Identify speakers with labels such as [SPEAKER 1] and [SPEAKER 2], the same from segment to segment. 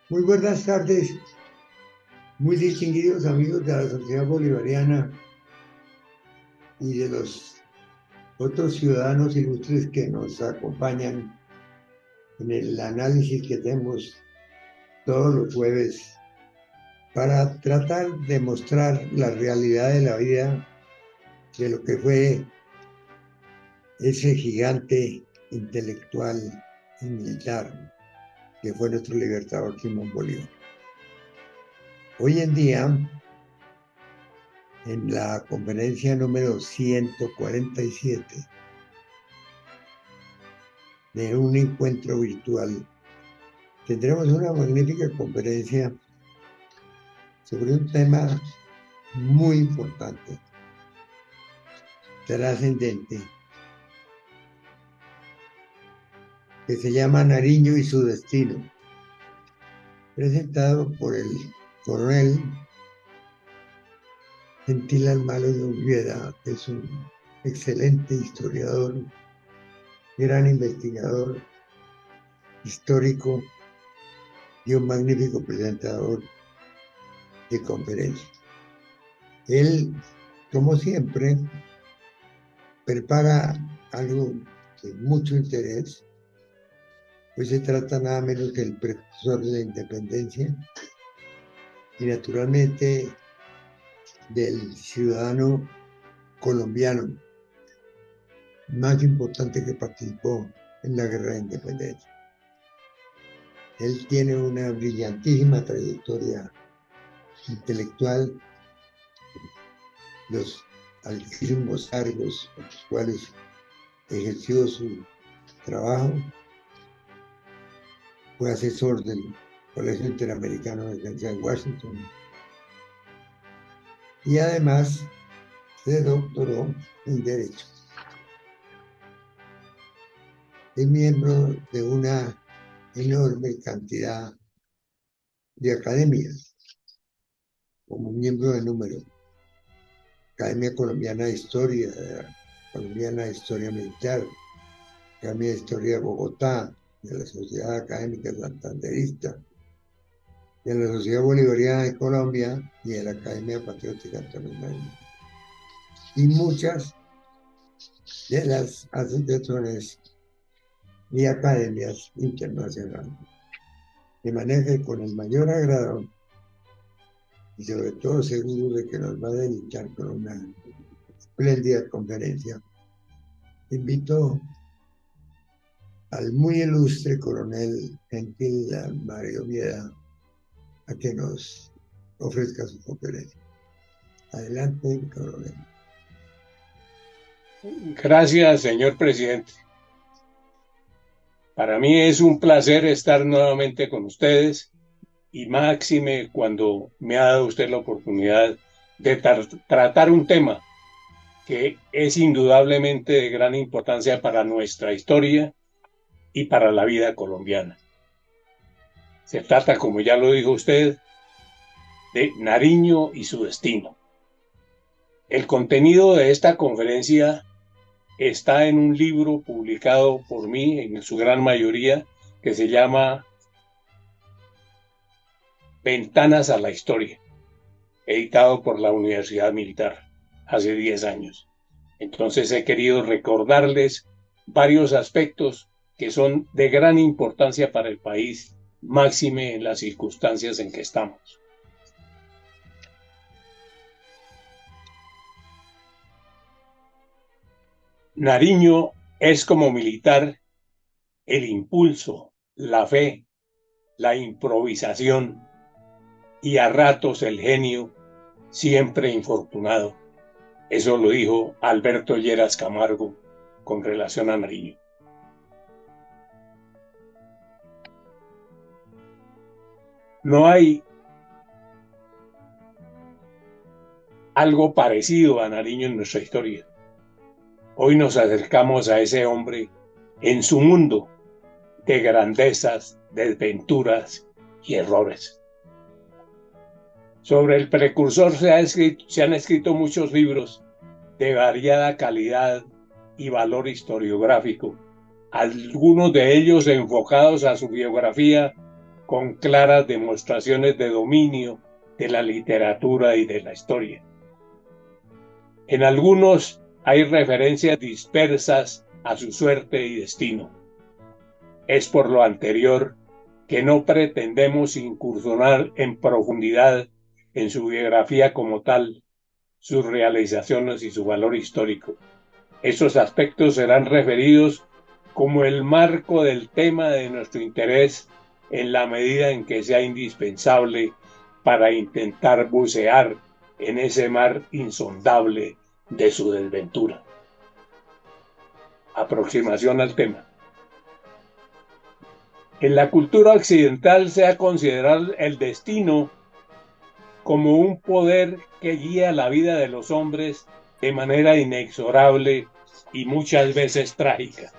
[SPEAKER 1] Muy buenas tardes, muy distinguidos amigos de la Sociedad Bolivariana y de los otros ciudadanos ilustres que nos acompañan en el análisis que hacemos todos los jueves para tratar de mostrar la realidad de la vida de lo que fue ese gigante intelectual y militar que fue nuestro libertador Simón Bolívar. Hoy en día, en la conferencia número 147 de un encuentro virtual, tendremos una magnífica conferencia sobre un tema muy importante, trascendente, que se llama Nariño y su destino, presentado por el coronel Gentil Almalo de Uribe, que es un excelente historiador, gran investigador histórico y un magnífico presentador de conferencias. Él, como siempre, prepara algo de mucho interés, pues se trata nada menos que el precursor de la independencia y naturalmente del ciudadano colombiano más importante que participó en la guerra de independencia. Él tiene una brillantísima trayectoria intelectual, los altísimos cargos con los cuales ejerció su trabajo. Fue asesor del Colegio Interamericano de Defensa en Washington y además se doctoró en Derecho. Es miembro de una enorme cantidad de academias, como miembro de número. Academia Colombiana de Historia, Colombiana de Historia Militar, Academia de Historia de Bogotá, de la Sociedad Académica Santanderista, de la Sociedad Bolivariana de Colombia y de la Academia Patriótica Internacional. Y muchas de las asociaciones y academias internacionales. De manera que con el mayor agrado y sobre todo seguro de que nos va a dedicar con una espléndida conferencia, invito al muy ilustre coronel Gentil Mario Vieda a que nos ofrezca su conferencia. Adelante, coronel.
[SPEAKER 2] Gracias, señor presidente. Para mí es un placer estar nuevamente con ustedes y máxime cuando me ha dado usted la oportunidad de tratar un tema que es indudablemente de gran importancia para nuestra historia y para la vida colombiana. Se trata, como ya lo dijo usted, de Nariño y su destino. El contenido de esta conferencia está en un libro publicado por mí, en su gran mayoría, que se llama Ventanas a la Historia, editado por la Universidad Militar hace 10 años. Entonces he querido recordarles varios aspectos que son de gran importancia para el país, máxime en las circunstancias en que estamos. Nariño es como militar el impulso, la fe, la improvisación y a ratos el genio, siempre infortunado. Eso lo dijo Alberto Lleras Camargo con relación a Nariño. No hay algo parecido a Nariño en nuestra historia. Hoy nos acercamos a ese hombre en su mundo de grandezas, desventuras y errores. Sobre el precursor se han escrito muchos libros de variada calidad y valor historiográfico, algunos de ellos enfocados a su biografía con claras demostraciones de dominio de la literatura y de la historia. En algunos hay referencias dispersas a su suerte y destino. Es por lo anterior que no pretendemos incursionar en profundidad en su biografía como tal, sus realizaciones y su valor histórico. Esos aspectos serán referidos como el marco del tema de nuestro interés en la medida en que sea indispensable para intentar bucear en ese mar insondable de su desventura. Aproximación al tema. En la cultura occidental se ha considerado el destino como un poder que guía la vida de los hombres de manera inexorable y muchas veces trágica.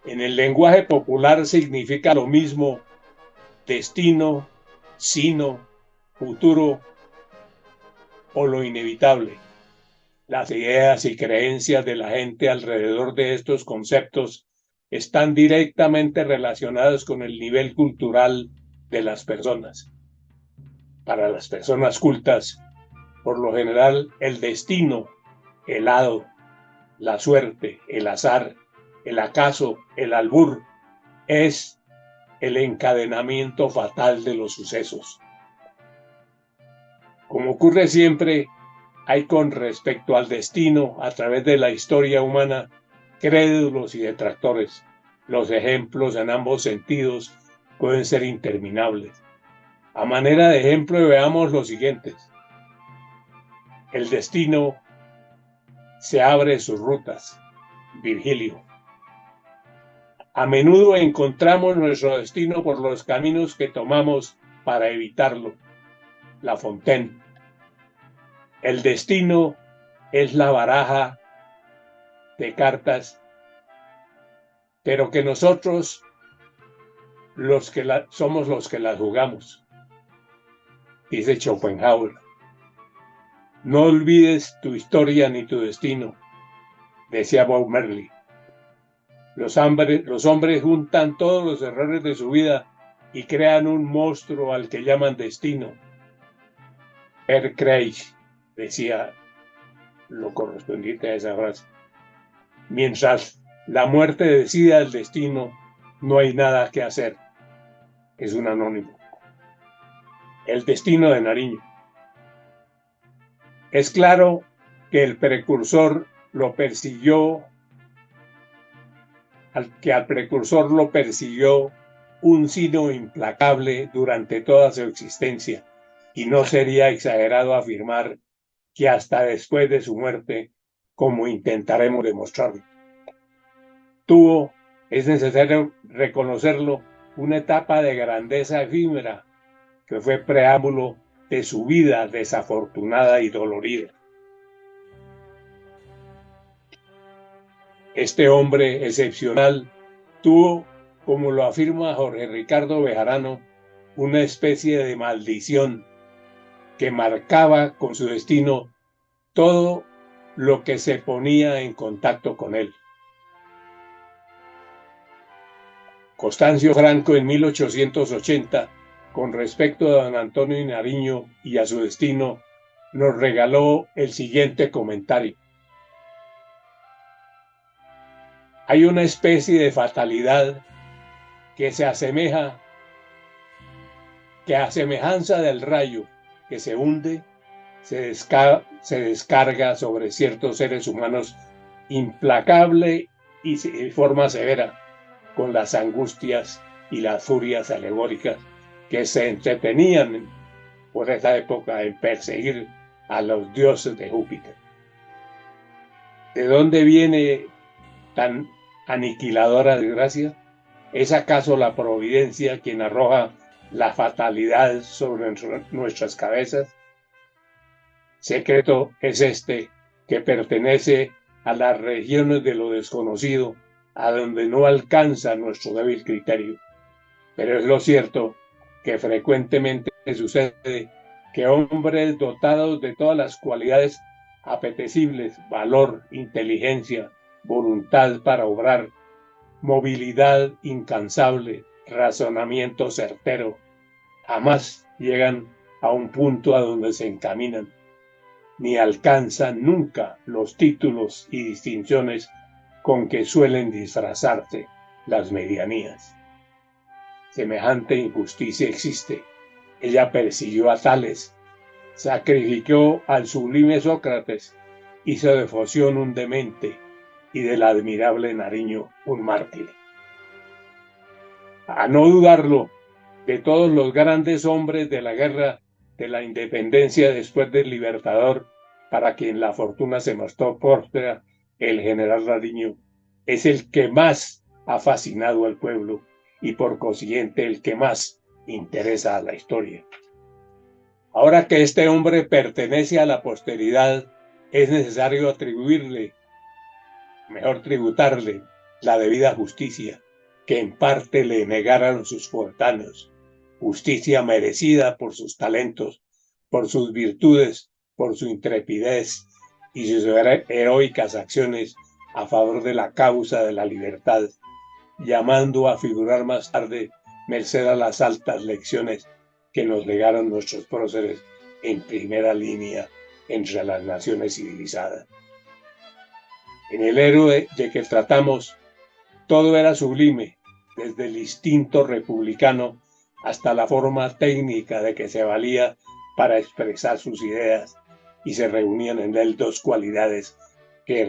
[SPEAKER 2] En el lenguaje popular significa lo mismo destino, sino, futuro o lo inevitable. Las ideas y creencias de la gente alrededor de estos conceptos están directamente relacionados con el nivel cultural de las personas. Para las personas cultas, por lo general, el destino, el hado, la suerte, el azar, el acaso, el albur, es el encadenamiento fatal de los sucesos. Como ocurre siempre, hay con respecto al destino, a través de la historia humana, crédulos y detractores. Los ejemplos en ambos sentidos pueden ser interminables. A manera de ejemplo, veamos los siguientes. El destino se abre sus rutas. Virgilio. A menudo encontramos nuestro destino por los caminos que tomamos para evitarlo. La Fontaine. El destino es la baraja de cartas, pero que nosotros somos los que las jugamos, dice Schopenhauer. No olvides tu historia ni tu destino, decía Bob Marley. Los hombres juntan todos los errores de su vida y crean un monstruo al que llaman destino. Per Craig decía lo correspondiente a esa frase. Mientras la muerte decida el destino, no hay nada que hacer. Es un anónimo. El destino de Nariño. Es claro que el precursor lo persiguió, al precursor lo persiguió un sino implacable durante toda su existencia, y no sería exagerado afirmar que hasta después de su muerte, como intentaremos demostrarlo. Tuvo, es necesario reconocerlo, una etapa de grandeza efímera que fue preámbulo de su vida desafortunada y dolorida. Este hombre excepcional tuvo, como lo afirma Jorge Ricardo Bejarano, una especie de maldición que marcaba con su destino todo lo que se ponía en contacto con él. Constancio Franco, en 1880, con respecto a don Antonio Nariño y a su destino, nos regaló el siguiente comentario. Hay una especie de fatalidad que a semejanza del rayo que se hunde, se descarga sobre ciertos seres humanos implacable y de forma severa, con las angustias y las furias alegóricas que se entretenían por esa época en perseguir a los dioses de Júpiter. ¿De dónde viene tan aniquiladora desgracia? ¿Es acaso la providencia quien arroja la fatalidad sobre nuestras cabezas? Secreto es este, que pertenece a las regiones de lo desconocido, a donde no alcanza nuestro débil criterio. Pero es lo cierto que frecuentemente sucede que hombres dotados de todas las cualidades apetecibles, valor, inteligencia, voluntad para obrar, movilidad incansable, razonamiento certero, jamás llegan a un punto a donde se encaminan, ni alcanzan nunca los títulos y distinciones con que suelen disfrazarse las medianías. Semejante injusticia existe. Ella persiguió a Tales, sacrificó al sublime Sócrates, hizo de Foción un demente y del admirable Nariño un mártir. A no dudarlo, de todos los grandes hombres de la guerra de la independencia después del Libertador, para quien la fortuna se mostró próspera, el general Nariño es el que más ha fascinado al pueblo y por consiguiente el que más interesa a la historia. Ahora que este hombre pertenece a la posteridad, es necesario atribuirle, mejor tributarle, la debida justicia que en parte le negaron sus coetáneos, justicia merecida por sus talentos, por sus virtudes, por su intrepidez y sus heroicas acciones a favor de la causa de la libertad, llamando a figurar más tarde merced a las altas lecciones que nos legaron nuestros próceres en primera línea entre las naciones civilizadas. En el héroe de que tratamos, todo era sublime, desde el instinto republicano hasta la forma técnica de que se valía para expresar sus ideas, y se reunían en él dos cualidades que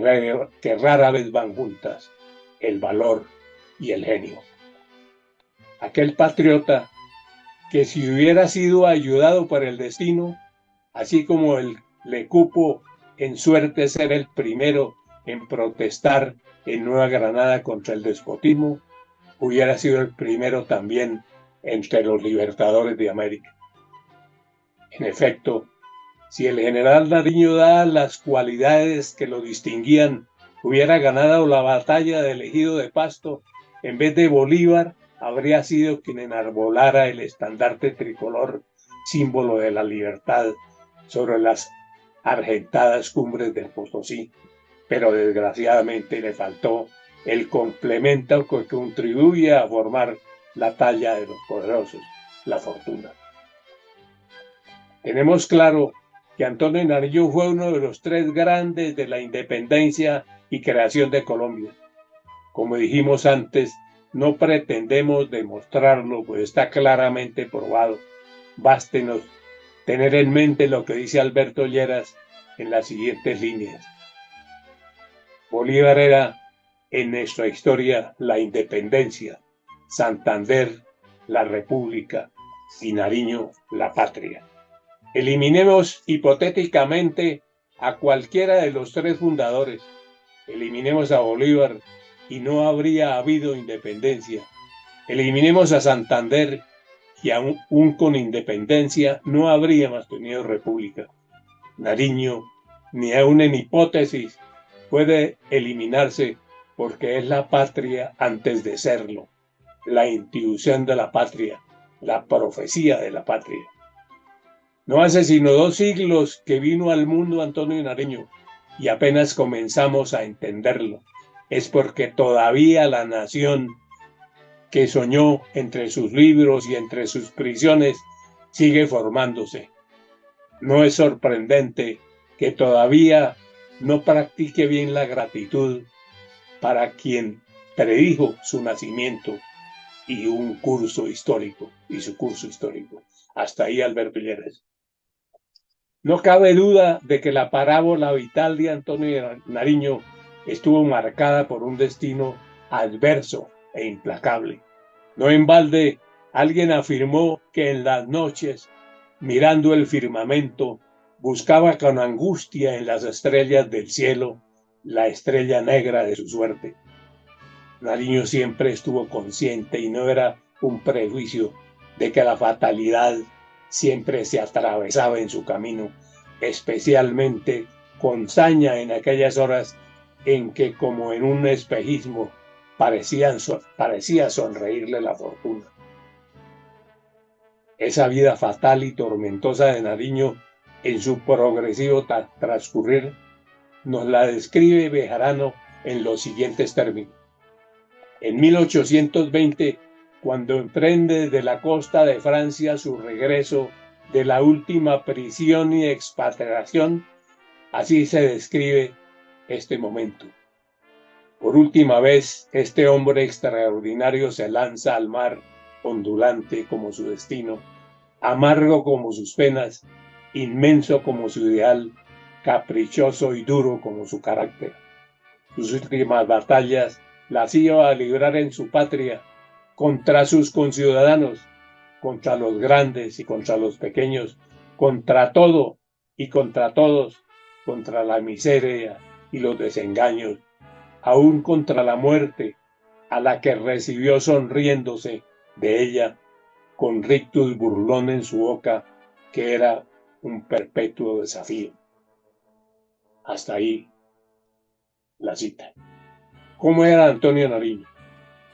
[SPEAKER 2] rara vez van juntas, el valor y el genio. Aquel patriota que si hubiera sido ayudado por el destino, así como él le cupo en suerte ser el primero en protestar en Nueva Granada contra el despotismo, hubiera sido el primero también entre los libertadores de América. En efecto, si el general Nariño da las cualidades que lo distinguían, hubiera ganado la batalla del Ejido de Pasto, en vez de Bolívar, habría sido quien enarbolara el estandarte tricolor, símbolo de la libertad, sobre las argentadas cumbres del Potosí, pero desgraciadamente le faltó el complemento que contribuye a formar la talla de los poderosos, la fortuna. Tenemos claro que Antonio Nariño fue uno de los tres grandes de la independencia y creación de Colombia. Como dijimos antes, no pretendemos demostrarlo, pues está claramente probado. Bástenos tener en mente lo que dice Alberto Lleras en las siguientes líneas. Bolívar era en nuestra historia la independencia, Santander la república y Nariño la patria. Eliminemos hipotéticamente a cualquiera de los tres fundadores. Eliminemos a Bolívar y no habría habido independencia. Eliminemos a Santander y aún con independencia no habríamos tenido república. Nariño, ni aún en hipótesis, puede eliminarse porque es la patria antes de serlo, la institución de la patria, la profecía de la patria. No hace sino 2 siglos que vino al mundo Antonio Nariño y apenas comenzamos a entenderlo. Es porque todavía la nación que soñó entre sus libros y entre sus prisiones sigue formándose. No es sorprendente que todavía no practique bien la gratitud para quien predijo su nacimiento y su curso histórico. Hasta ahí Alberto Lleras. No cabe duda de que la parábola vital de Antonio Nariño estuvo marcada por un destino adverso e implacable. No en balde, alguien afirmó que en las noches, mirando el firmamento, buscaba con angustia en las estrellas del cielo la estrella negra de su suerte. Nariño siempre estuvo consciente, y no era un prejuicio, de que la fatalidad siempre se atravesaba en su camino, especialmente con saña en aquellas horas en que, como en un espejismo, parecía sonreírle la fortuna. Esa vida fatal y tormentosa de Nariño, en su progresivo transcurrir, nos la describe Bejarano en los siguientes términos. En 1820, cuando emprende desde la costa de Francia su regreso de la última prisión y expatriación, así se describe este momento. Por última vez, este hombre extraordinario se lanza al mar, ondulante como su destino, amargo como sus penas, inmenso como su ideal, caprichoso y duro como su carácter. Sus últimas batallas las iba a librar en su patria, contra sus conciudadanos, contra los grandes y contra los pequeños, contra todo y contra todos, contra la miseria y los desengaños, aún contra la muerte, a la que recibió sonriéndose de ella, con rictus burlón en su boca, que era un perpetuo desafío. Hasta ahí la cita. ¿Cómo era Antonio Nariño?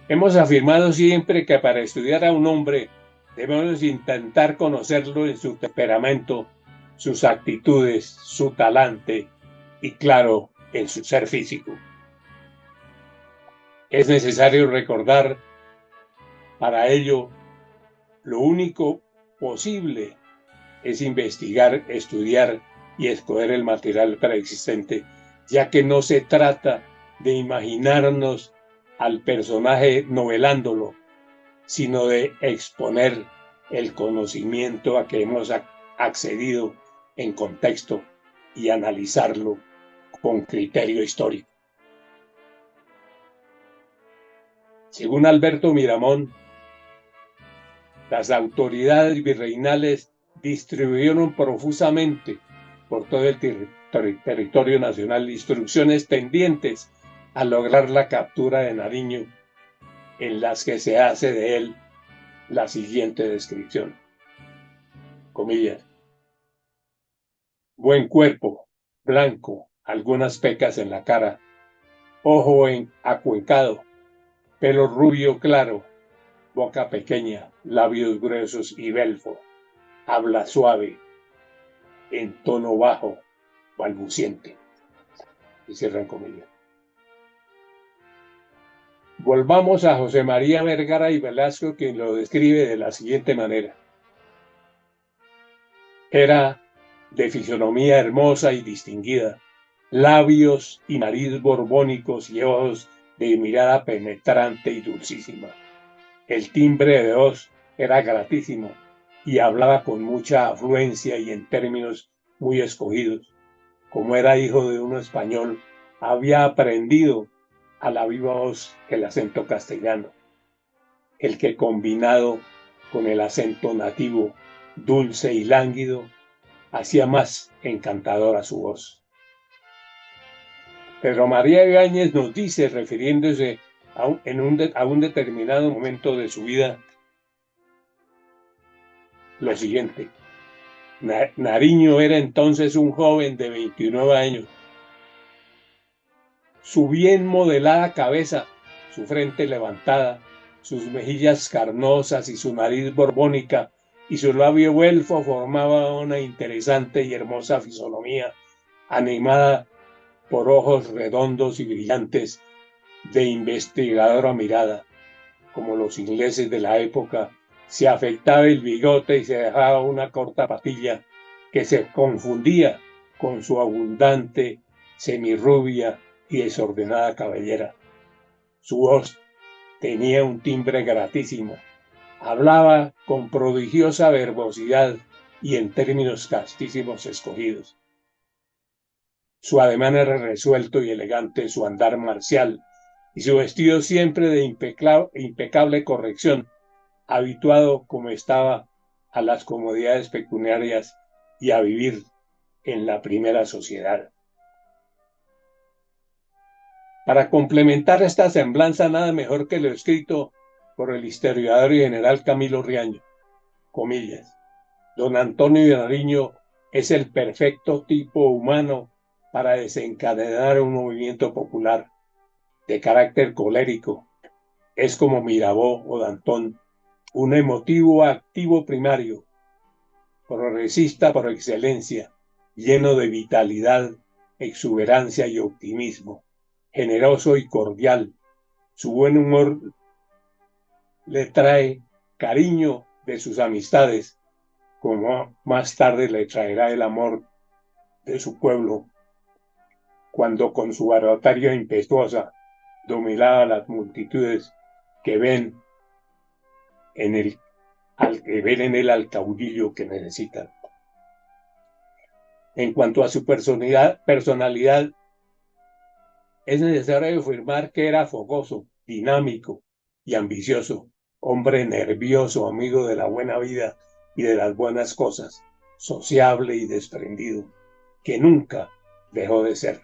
[SPEAKER 2] Hemos afirmado siempre que para estudiar a un hombre debemos intentar conocerlo en su temperamento, sus actitudes, su talante y, claro, en su ser físico. Es necesario recordar para ello lo único posible es investigar, estudiar y escoger el material preexistente, ya que no se trata de imaginarnos al personaje novelándolo, sino de exponer el conocimiento a que hemos accedido en contexto y analizarlo con criterio histórico. Según Alberto Miramón, las autoridades virreinales distribuyeron profusamente por todo el territorio nacional instrucciones tendientes a lograr la captura de Nariño, en las que se hace de él la siguiente descripción. Comillas. Buen cuerpo, blanco, algunas pecas en la cara, ojo acuencado, pelo rubio claro, boca pequeña, labios gruesos y belfo, habla suave, en tono bajo, balbuciente. Y cierran comillas. Volvamos a José María Vergara y Velasco, quien lo describe de la siguiente manera. Era de fisonomía hermosa y distinguida, labios y nariz borbónicos y ojos de mirada penetrante y dulcísima. El timbre de voz era gratísimo y hablaba con mucha afluencia y en términos muy escogidos. Como era hijo de un español, había aprendido a la viva voz el acento castellano, el que combinado con el acento nativo, dulce y lánguido, hacía más encantadora su voz. Pedro María Ibáñez nos dice, refiriéndose a un determinado momento de su vida, lo siguiente. Nariño era entonces un joven de 29 años. Su bien modelada cabeza, su frente levantada, sus mejillas carnosas y su nariz borbónica y su labio güelfo formaban una interesante y hermosa fisonomía, animada por ojos redondos y brillantes de investigadora mirada. Como los ingleses de la época, se afeitaba el bigote y se dejaba una corta patilla que se confundía con su abundante, semirrubia y desordenada cabellera. Su voz tenía un timbre gratísimo. Hablaba con prodigiosa verbosidad y en términos castísimos escogidos. Su ademán era resuelto y elegante, su andar marcial y su vestido siempre de impecable corrección, habituado como estaba a las comodidades pecuniarias y a vivir en la primera sociedad. Para complementar esta semblanza, nada mejor que lo escrito por el historiador y general Camilo Riaño. Comillas. Don Antonio de Nariño es el perfecto tipo humano para desencadenar un movimiento popular de carácter colérico. Es como Mirabeau o Danton, un emotivo activo primario, progresista por excelencia, lleno de vitalidad, exuberancia y optimismo, generoso y cordial, Su buen humor le trae cariño de sus amistades, como más tarde le traerá el amor de su pueblo, cuando con su oratoria impetuosa dominaba a las multitudes que ven en él al caudillo que necesitan. En cuanto a su personalidad, es necesario afirmar que era fogoso, dinámico y ambicioso, hombre nervioso, amigo de la buena vida y de las buenas cosas, sociable y desprendido, que nunca dejó de ser.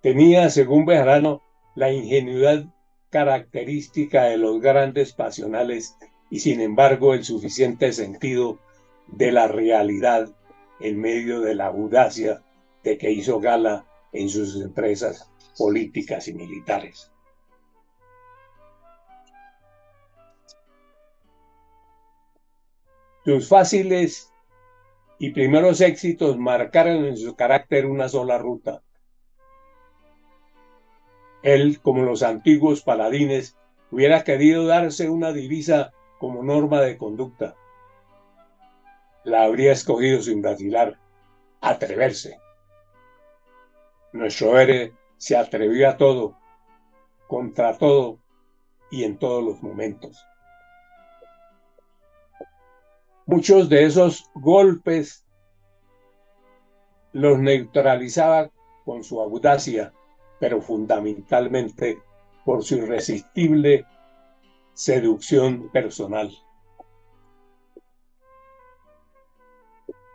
[SPEAKER 2] Tenía, según Bejarano, la ingenuidad característica de los grandes pasionales y, sin embargo, el suficiente sentido de la realidad en medio de la audacia de que hizo gala en sus empresas políticas y militares. Sus fáciles y primeros éxitos marcaron en su carácter una sola ruta. Él, como los antiguos paladines, hubiera querido darse una divisa como norma de conducta. La habría escogido sin vacilar: atreverse. Nuestro héroe se atrevió a todo, contra todo y en todos los momentos. Muchos de esos golpes los neutralizaba con su audacia, pero fundamentalmente por su irresistible seducción personal.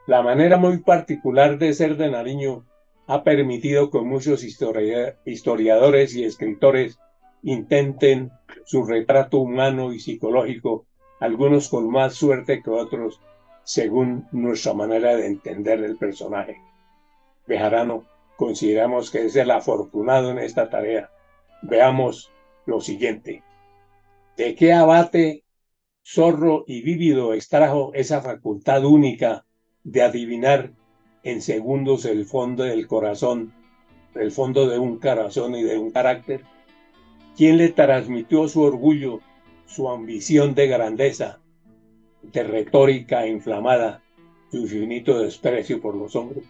[SPEAKER 2] La manera muy particular de ser de Nariño ha permitido que muchos historiadores y escritores intenten su retrato humano y psicológico, algunos con más suerte que otros, según nuestra manera de entender el personaje. Bejarano consideramos que es el afortunado en esta tarea. Veamos lo siguiente. ¿De qué abate, zorro y vívido extrajo esa facultad única de adivinar en segundos el fondo del corazón, el fondo de un corazón y de un carácter? ¿Quién le transmitió su orgullo, su ambición de grandeza, de retórica inflamada, su infinito desprecio por los hombres?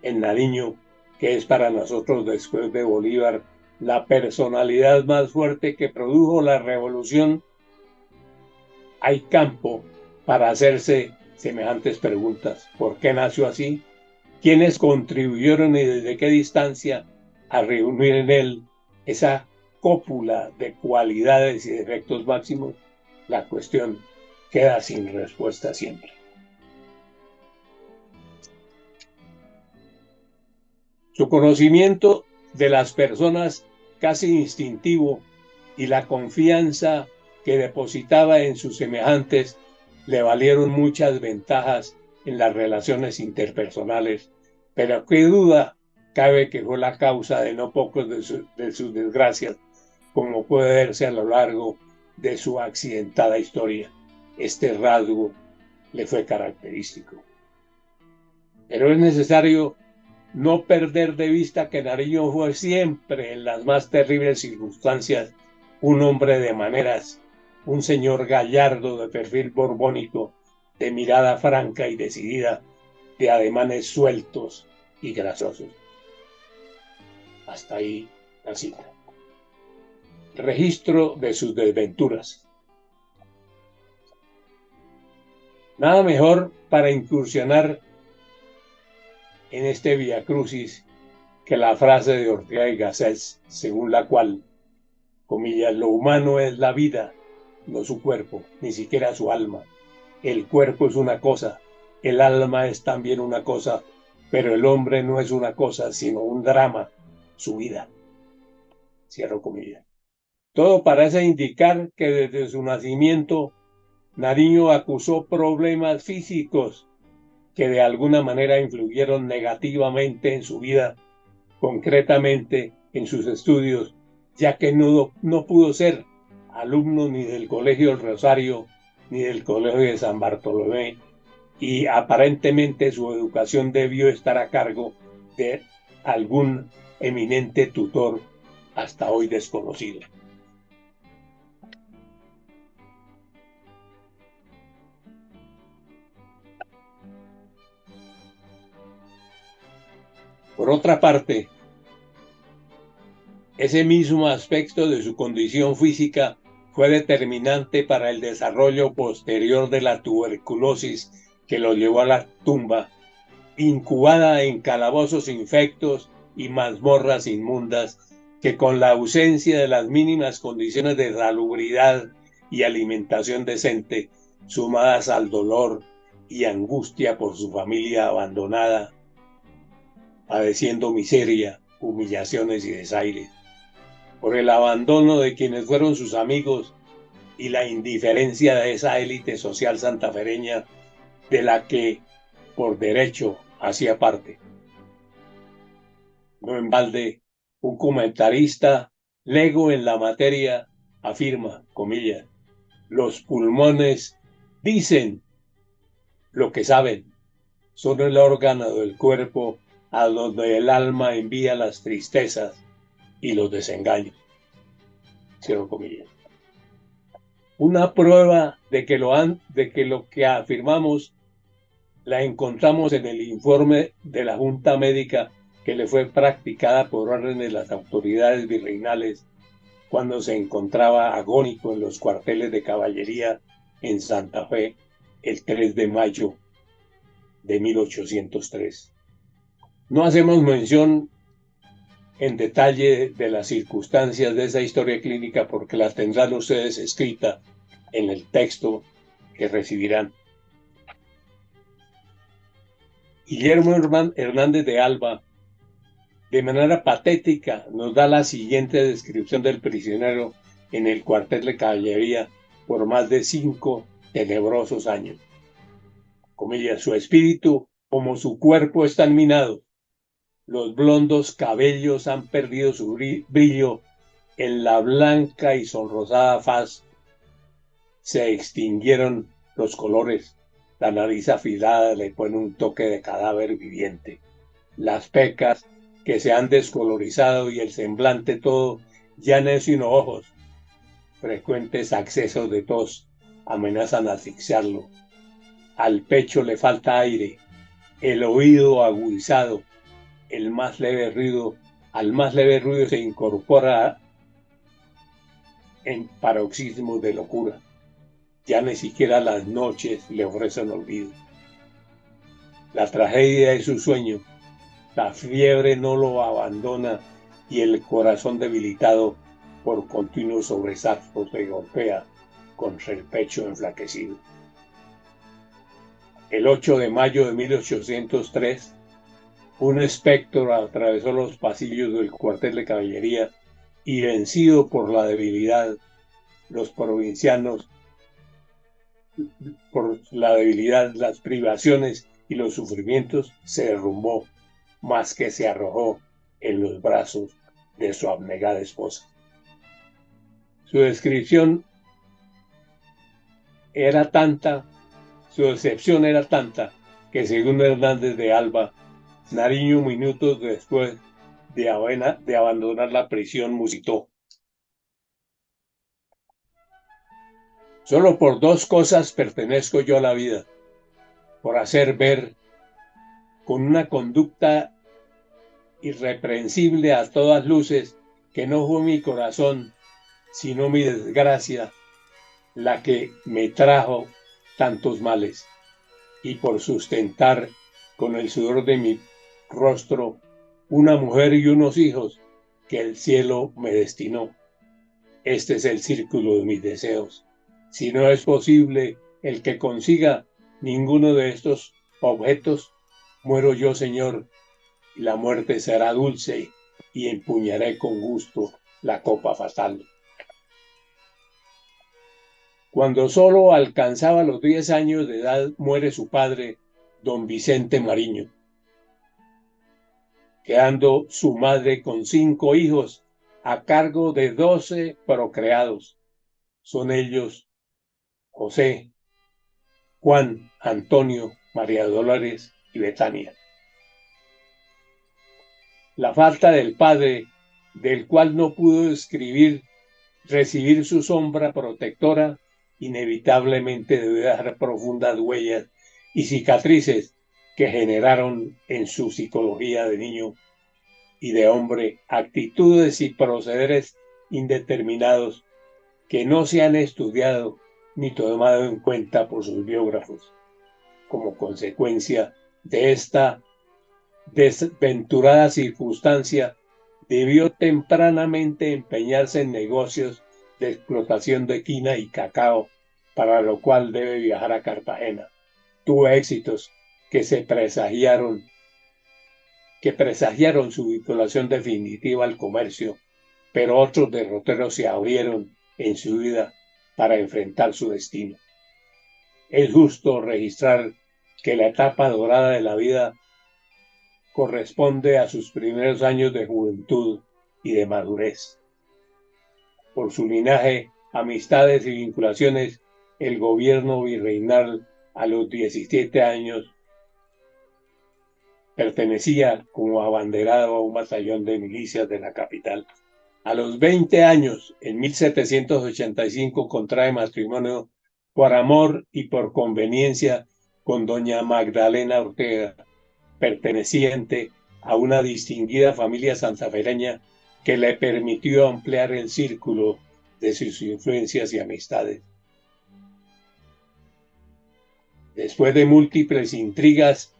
[SPEAKER 2] En Nariño, que es para nosotros, después de Bolívar, la personalidad más fuerte que produjo la revolución, hay campo para hacerse semejantes preguntas. ¿Por qué nació así? ¿Quiénes contribuyeron y desde qué distancia a reunir en él esa cópula de cualidades y defectos máximos? La cuestión queda sin respuesta siempre. Su conocimiento de las personas casi instintivo y la confianza que depositaba en sus semejantes le valieron muchas ventajas en las relaciones interpersonales, pero qué duda cabe que fue la causa de no pocos de sus desgracias, como puede verse a lo largo de su accidentada historia. Este rasgo le fue característico. Pero es necesario no perder de vista que Nariño fue siempre, en las más terribles circunstancias, un hombre de maneras, un señor gallardo de perfil borbónico, de mirada franca y decidida, de ademanes sueltos y grasosos. Hasta ahí la cita. Registro de sus desventuras. Nada mejor para incursionar en este viacrucis que la frase de Ortega y Gasset, según la cual, comillas, lo humano es la vida, no su cuerpo, ni siquiera su alma. El cuerpo es una cosa, el alma es también una cosa, pero el hombre no es una cosa, sino un drama, su vida. Cierro comillas. Todo parece indicar que desde su nacimiento Nariño acusó problemas físicos que de alguna manera influyeron negativamente en su vida, concretamente en sus estudios, ya que no pudo ser alumno ni del Colegio del Rosario ni del Colegio de San Bartolomé, y aparentemente su educación debió estar a cargo de algún eminente tutor hasta hoy desconocido. Por otra parte, ese mismo aspecto de su condición física fue determinante para el desarrollo posterior de la tuberculosis que lo llevó a la tumba, incubada en calabozos infectos y mazmorras inmundas que, con la ausencia de las mínimas condiciones de salubridad y alimentación decente, sumadas al dolor y angustia por su familia abandonada, padeciendo miseria, humillaciones y desaires, por el abandono de quienes fueron sus amigos y la indiferencia de esa élite social santafereña de la que, por derecho, hacía parte. No en balde, un comentarista lego en la materia afirma, comillas, los pulmones dicen lo que saben, son el órgano del cuerpo a donde el alma envía las tristezas y los desengaños. Cierro comillas. Una prueba de que lo que afirmamos la encontramos en el informe de la Junta Médica que le fue practicada por orden de las autoridades virreinales cuando se encontraba agónico en los cuarteles de caballería en Santa Fe el 3 de mayo de 1803. No hacemos mención en detalle de las circunstancias de esa historia clínica porque la tendrán ustedes escrita en el texto que recibirán. Guillermo Hernández de Alba, de manera patética, nos da la siguiente descripción del prisionero en el cuartel de caballería por más de 5 tenebrosos años. Comillas, su espíritu, como su cuerpo, están minados. Los blondos cabellos han perdido su brillo en la blanca y sonrosada faz. Se extinguieron los colores. La nariz afilada le pone un toque de cadáver viviente. Las pecas que se han descolorizado y el semblante todo ya no es sino ojos. Frecuentes accesos de tos amenazan asfixiarlo. Al pecho le falta aire, el oído agudizado, al más leve ruido se incorpora en paroxismos de locura. Ya ni siquiera las noches le ofrecen olvido. La tragedia es su sueño, la fiebre no lo abandona y el corazón debilitado por continuos sobresaltos se golpea contra el pecho enflaquecido. El 8 de mayo de 1803, un espectro atravesó los pasillos del cuartel de caballería y, vencido por la debilidad, los provincianos, por la debilidad, las privaciones y los sufrimientos, se derrumbó, más que se arrojó en los brazos de su abnegada esposa. Su descripción era tanta, su decepción era tanta, que según Hernández de Alba, Nariño, minutos después de abandonar la prisión, musitó: solo por 2 cosas pertenezco yo a la vida: por hacer ver, con una conducta irreprensible a todas luces, que no fue mi corazón, sino mi desgracia, la que me trajo tantos males, y por sustentar con el sudor de mi rostro una mujer y unos hijos que el cielo me destinó. Este es el círculo de mis deseos. Si no es posible el que consiga ninguno de estos objetos, muero yo, Señor, y la muerte será dulce, y empuñaré con gusto la copa fatal. Cuando solo alcanzaba los 10 años de edad, muere su padre, don Vicente Mariño, quedando su madre con 5 hijos a cargo de 12 procreados. Son ellos José, Juan, Antonio, María Dolores y Betania. La falta del padre del cual no pudo recibir su sombra protectora, inevitablemente debió dejar profundas huellas y cicatrices que generaron en su psicología de niño y de hombre actitudes y procederes indeterminados que no se han estudiado ni tomado en cuenta por sus biógrafos. Como consecuencia de esta desventurada circunstancia, debió tempranamente empeñarse en negocios de explotación de quina y cacao, para lo cual debe viajar a Cartagena. Tuvo éxitos que presagiaron su vinculación definitiva al comercio, pero otros derroteros se abrieron en su vida para enfrentar su destino. Es justo registrar que la etapa dorada de la vida corresponde a sus primeros años de juventud y de madurez. Por su linaje, amistades y vinculaciones, el gobierno virreinal a los 17 años pertenecía como abanderado a un batallón de milicias de la capital. A los 20 años, en 1785, contrae matrimonio por amor y por conveniencia con doña Magdalena Ortega, perteneciente a una distinguida familia santafereña que le permitió ampliar el círculo de sus influencias y amistades. Después de múltiples intrigas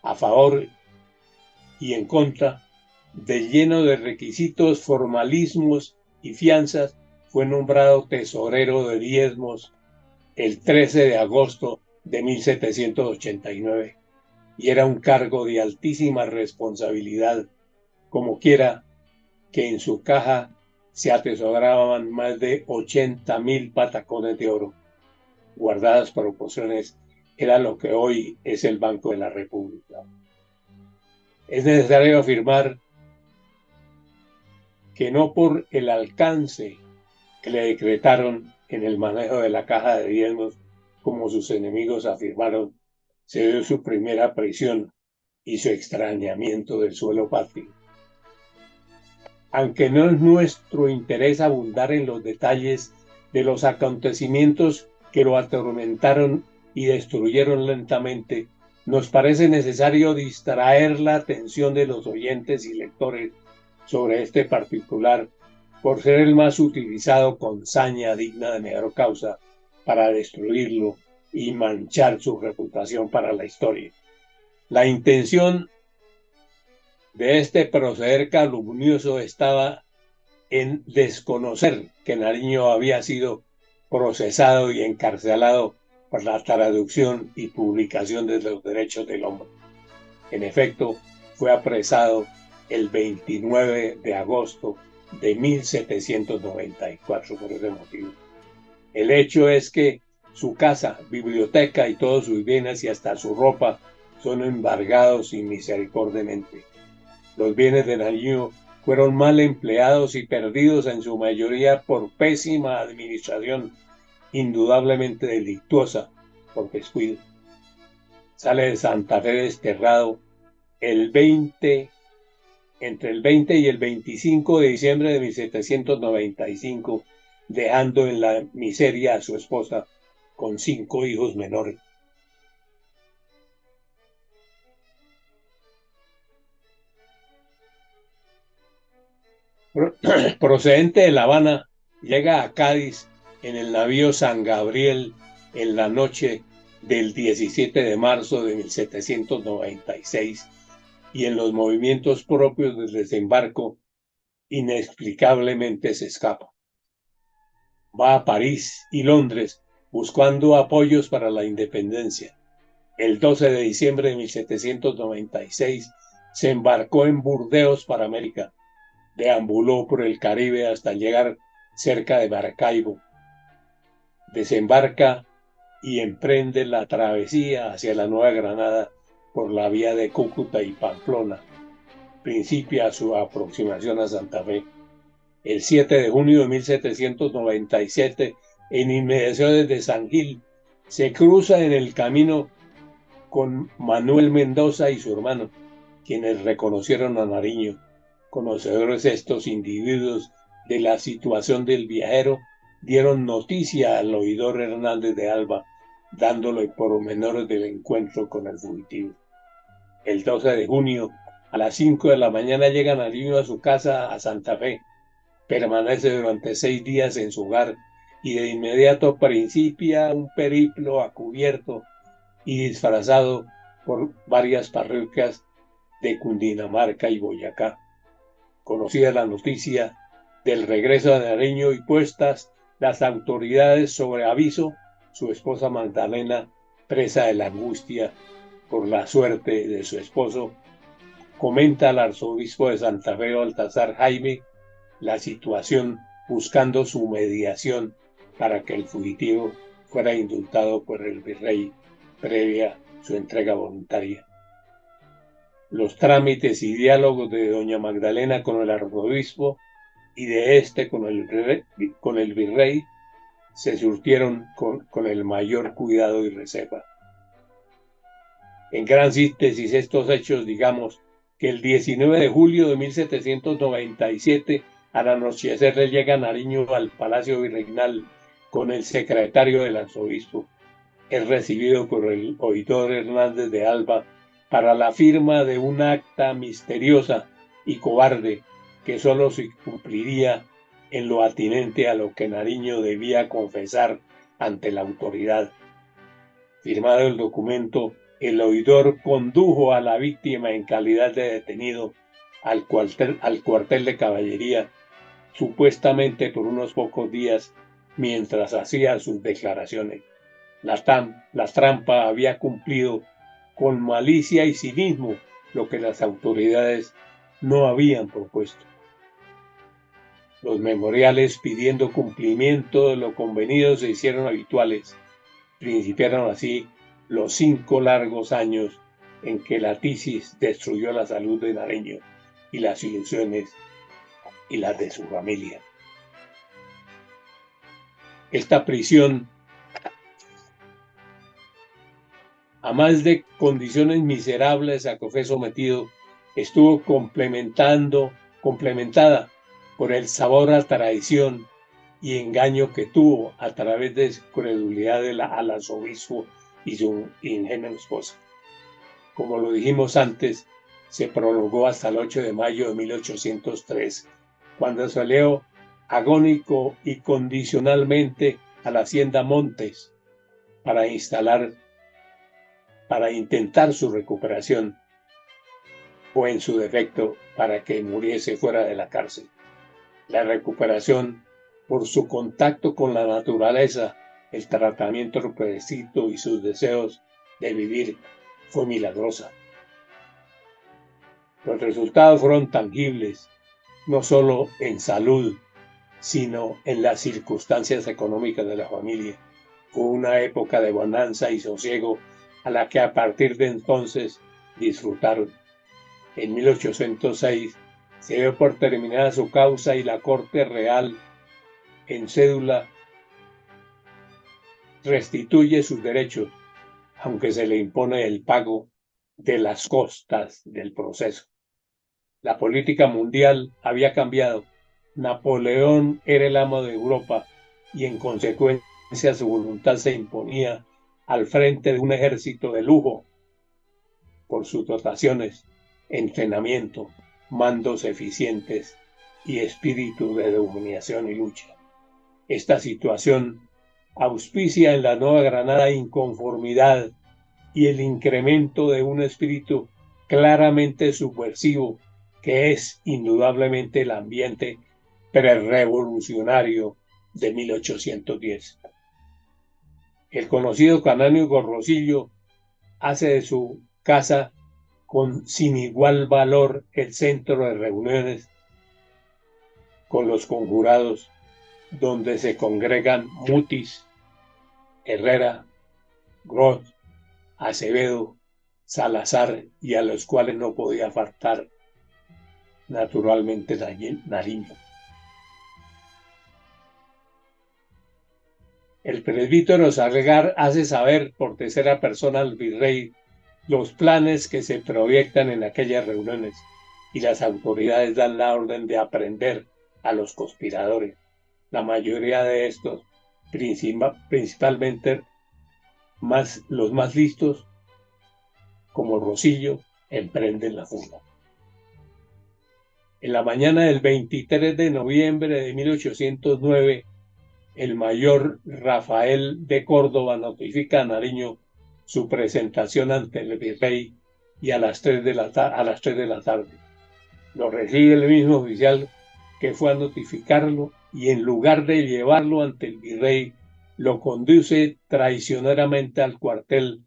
[SPEAKER 2] a favor y en contra, de lleno de requisitos, formalismos y fianzas, fue nombrado tesorero de diezmos el 13 de agosto de 1789, y era un cargo de altísima responsabilidad, como quiera que en su caja se atesoraban más de 80.000 patacones de oro. Guardadas proporciones, era lo que hoy es el Banco de la República. Es necesario afirmar que no por el alcance que le decretaron en el manejo de la caja de diezmos, como sus enemigos afirmaron, se dio su primera prisión y su extrañamiento del suelo patrio. Aunque no es nuestro interés abundar en los detalles de los acontecimientos que lo atormentaron y destruyeron lentamente, nos parece necesario distraer la atención de los oyentes y lectores sobre este particular, por ser el más utilizado con saña digna de mejor causa para destruirlo y manchar su reputación para la historia. La intención de este proceder calumnioso estaba en desconocer que Nariño había sido procesado y encarcelado por la traducción y publicación de los derechos del hombre. En efecto, fue apresado el 29 de agosto de 1794 por ese motivo. El hecho es que su casa, biblioteca y todos sus bienes y hasta su ropa son embargados inmisericordiamente. Los bienes de Nariño fueron mal empleados y perdidos en su mayoría por pésima administración, indudablemente delictuosa por descuido. Sale de Santa Fe desterrado entre el 20 y el 25 de diciembre de 1795, dejando en la miseria a su esposa con 5 hijos menores. Procedente de La Habana, llega a Cádiz en el navío San Gabriel en la noche del 17 de marzo de 1796, y en los movimientos propios del desembarco inexplicablemente se escapa. Va a París y Londres buscando apoyos para la independencia. El 12 de diciembre de 1796 se embarcó en Burdeos para América. Deambuló por el Caribe hasta llegar cerca de Maracaibo. Desembarca y emprende la travesía hacia la Nueva Granada por la vía de Cúcuta y Pamplona. Principia su aproximación a Santa Fe. El 7 de junio de 1797, en inmediaciones de San Gil, se cruza en el camino con Manuel Mendoza y su hermano, quienes reconocieron a Nariño Conocedores estos individuos de la situación del viajero, dieron noticia al oidor Hernández de Alba, dándole pormenores del encuentro con el fugitivo. El 12 de junio, a las 5 de la mañana, llega Nariño a su casa a Santa Fe. Permanece durante 6 días en su hogar y de inmediato principia un periplo a cubierto y disfrazado por varias parroquias de Cundinamarca y Boyacá. Conocida la noticia del regreso de Nariño y puestas las autoridades sobre aviso, su esposa Magdalena, presa de la angustia por la suerte de su esposo, comenta al arzobispo de Santa Fe, Baltasar Jaime, la situación, buscando su mediación para que el fugitivo fuera indultado por el virrey previa su entrega voluntaria. Los trámites y diálogos de doña Magdalena con el arzobispo y de este con el virrey se surtieron con el mayor cuidado y reserva. En gran síntesis, estos hechos, digamos que el 19 de julio de 1797, al anochecer, le llega Nariño al Palacio Virreinal con el secretario del arzobispo. Es recibido por el oidor Hernández de Alba para la firma de un acta misteriosa y cobarde que solo se cumpliría en lo atinente a lo que Nariño debía confesar ante la autoridad. Firmado el documento, el oidor condujo a la víctima en calidad de detenido al cuartel de caballería, supuestamente por unos pocos días, mientras hacía sus declaraciones. La trampa había cumplido con malicia y cinismo lo que las autoridades no habían propuesto. Los memoriales pidiendo cumplimiento de lo convenido se hicieron habituales. Principiaron así los 5 largos años en que la tisis destruyó la salud de Nariño y las ilusiones y las de su familia. Esta prisión, a más de condiciones miserables a que fue sometido, estuvo complementada por el sabor a traición y engaño que tuvo a través de su credulidad al arzobispo y su ingenua esposa. Como lo dijimos antes, se prolongó hasta el 8 de mayo de 1803, cuando salió agónico y condicionalmente a la hacienda Montes para intentar su recuperación, o en su defecto, para que muriese fuera de la cárcel. La recuperación, por su contacto con la naturaleza, el tratamiento preciso y sus deseos de vivir, fue milagrosa. Los resultados fueron tangibles, no solo en salud, sino en las circunstancias económicas de la familia. Fue una época de bonanza y sosiego a la que a partir de entonces disfrutaron. En 1806 se dio por terminada su causa y la Corte Real, en cédula, restituye sus derechos, aunque se le impone el pago de las costas del proceso. La política mundial había cambiado. Napoleón era el amo de Europa y en consecuencia su voluntad se imponía al frente de un ejército de lujo por sus dotaciones, entrenamiento, mandos eficientes y espíritu de dominación y lucha. Esta situación auspicia en la Nueva Granada inconformidad y el incremento de un espíritu claramente subversivo que es indudablemente el ambiente prerevolucionario de 1810. El conocido canónigo Rosillo hace de su casa con sin igual valor el centro de reuniones con los conjurados, donde se congregan Mutis, Herrera, Groth, Acevedo, Salazar, y a los cuales no podía faltar naturalmente Nariño. El presbítero Salgar hace saber por tercera persona al virrey los planes que se proyectan en aquellas reuniones y las autoridades dan la orden de aprender a los conspiradores. La mayoría de estos, principalmente los más listos, como Rosillo, emprenden la fuga. En la mañana del 23 de noviembre de 1809, el mayor Rafael de Córdoba notifica a Nariño su presentación ante el virrey y a las 3 de la tarde. Lo recibe el mismo oficial que fue a notificarlo y en lugar de llevarlo ante el virrey, lo conduce traicioneramente al cuartel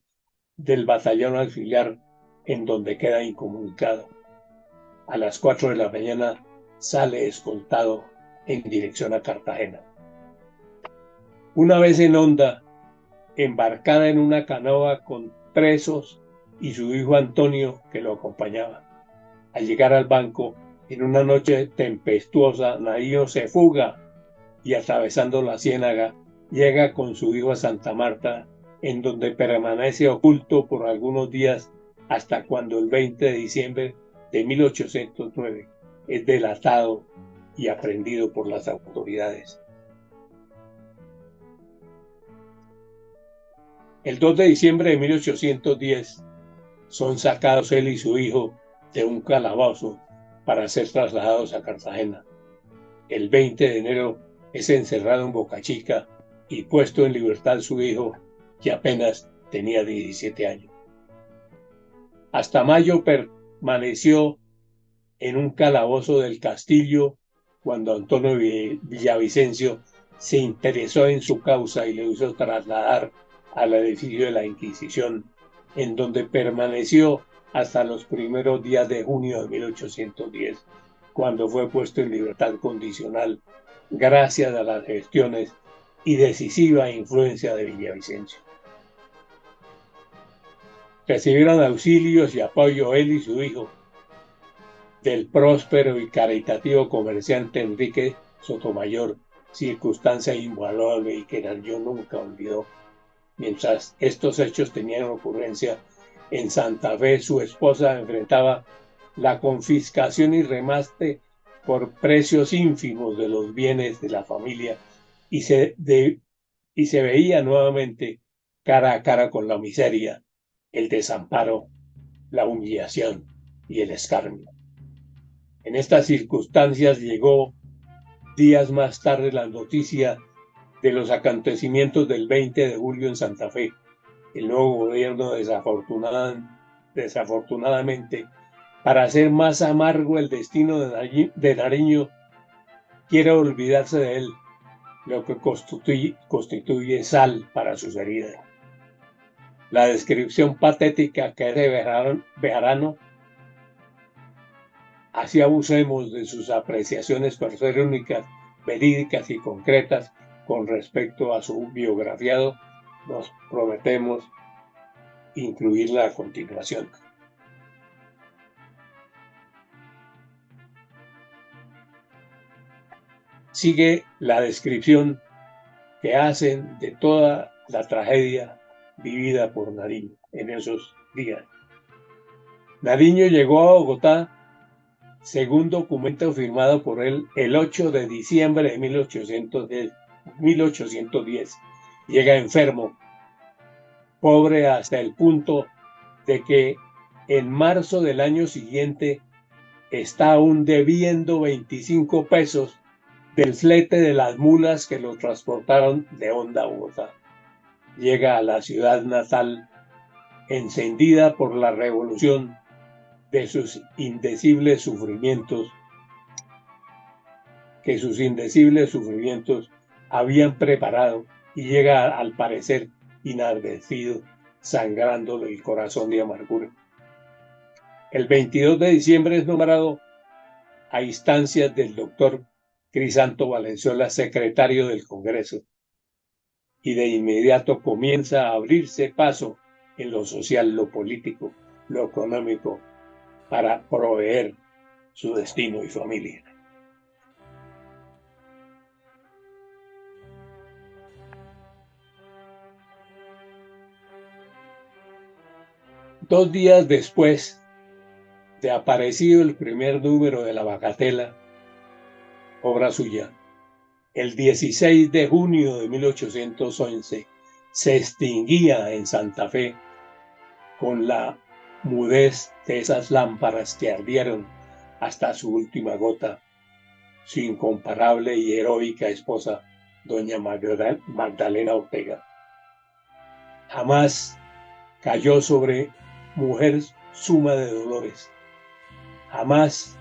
[SPEAKER 2] del batallón auxiliar, en donde queda incomunicado. A las 4 de la mañana sale escoltado en dirección a Cartagena. Una vez en Honda, embarcada en una canoa con presos y su hijo Antonio, que lo acompañaba. Al llegar al banco, en una noche tempestuosa, Nariño se fuga y atravesando la ciénaga, llega con su hijo a Santa Marta, en donde permanece oculto por algunos días hasta cuando el 20 de diciembre de 1809 es delatado y aprehendido por las autoridades. El 2 de diciembre de 1810 son sacados él y su hijo de un calabozo para ser trasladados a Cartagena. El 20 de enero es encerrado en Boca Chica y puesto en libertad su hijo, que apenas tenía 17 años. Hasta mayo permaneció en un calabozo del Castillo, cuando Antonio Villavicencio se interesó en su causa y le hizo trasladar al edificio de la Inquisición, en donde permaneció hasta los primeros días de junio de 1810, cuando fue puesto en libertad condicional gracias a las gestiones y decisiva influencia de Villavicencio. Recibieron auxilios y apoyo él y su hijo del próspero y caritativo comerciante Enrique Sotomayor, circunstancia invaluable y que Nariño nunca olvidó. Mientras estos hechos tenían ocurrencia en Santa Fe, su esposa enfrentaba la confiscación y remate por precios ínfimos de los bienes de la familia y se veía nuevamente cara a cara con la miseria, el desamparo, la humillación y el escarnio. En estas circunstancias llegó días más tarde la noticia de los acontecimientos del 20 de julio en Santa Fe. El nuevo gobierno, desafortunadamente, para hacer más amargo el destino de Nariño, quiere olvidarse de él, lo que constituye sal para sus heridas. La descripción patética que hace Bejarano, así abusemos de sus apreciaciones por ser únicas, verídicas y concretas con respecto a su biografiado, nos prometemos incluirla a continuación. Sigue la descripción que hacen de toda la tragedia vivida por Nariño en esos días. Nariño llegó a Bogotá, según documento firmado por él, el 8 de diciembre de 1810. Llega enfermo, pobre hasta el punto de que en marzo del año siguiente está aún debiendo 25 pesos del flete de las mulas que lo transportaron de Honda a Bogotá. Llega a la ciudad natal encendida por la revolución de sus indecibles sufrimientos, que sus indecibles sufrimientos habían preparado, y llega al parecer inadvertido, sangrándole el corazón de amargura. El 22 de diciembre es nombrado, a instancias del doctor Crisanto Valenzuela, secretario del Congreso, y de inmediato comienza a abrirse paso en lo social, lo político, lo económico, para proveer su destino y familia. Dos días después de aparecido el primer número de La Bagatela, obra suya, el 16 de junio de 1811 se extinguía en Santa Fe con la mudez de esas lámparas que ardieron hasta su última gota, su incomparable y heroica esposa, doña Magdalena Ortega. Jamás cayó sobre mujer suma de dolores. Jamás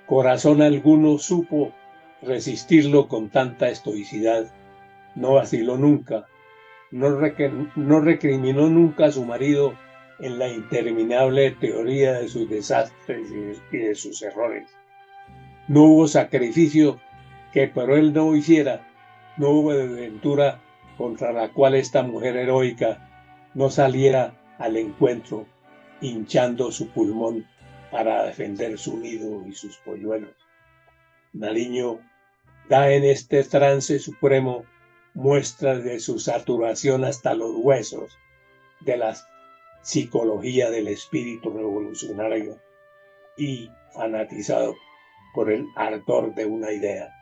[SPEAKER 2] corazón alguno supo resistirlo con tanta estoicidad. No vaciló nunca, no recriminó nunca a su marido en la interminable teoría de sus desastres y de sus errores. No hubo sacrificio que por él no hiciera, no hubo desventura contra la cual esta mujer heroica no saliera al encuentro, hinchando su pulmón para defender su nido y sus polluelos. Nariño da en este trance supremo muestras de su saturación hasta los huesos de la psicología del espíritu revolucionario y fanatizado por el ardor de una idea.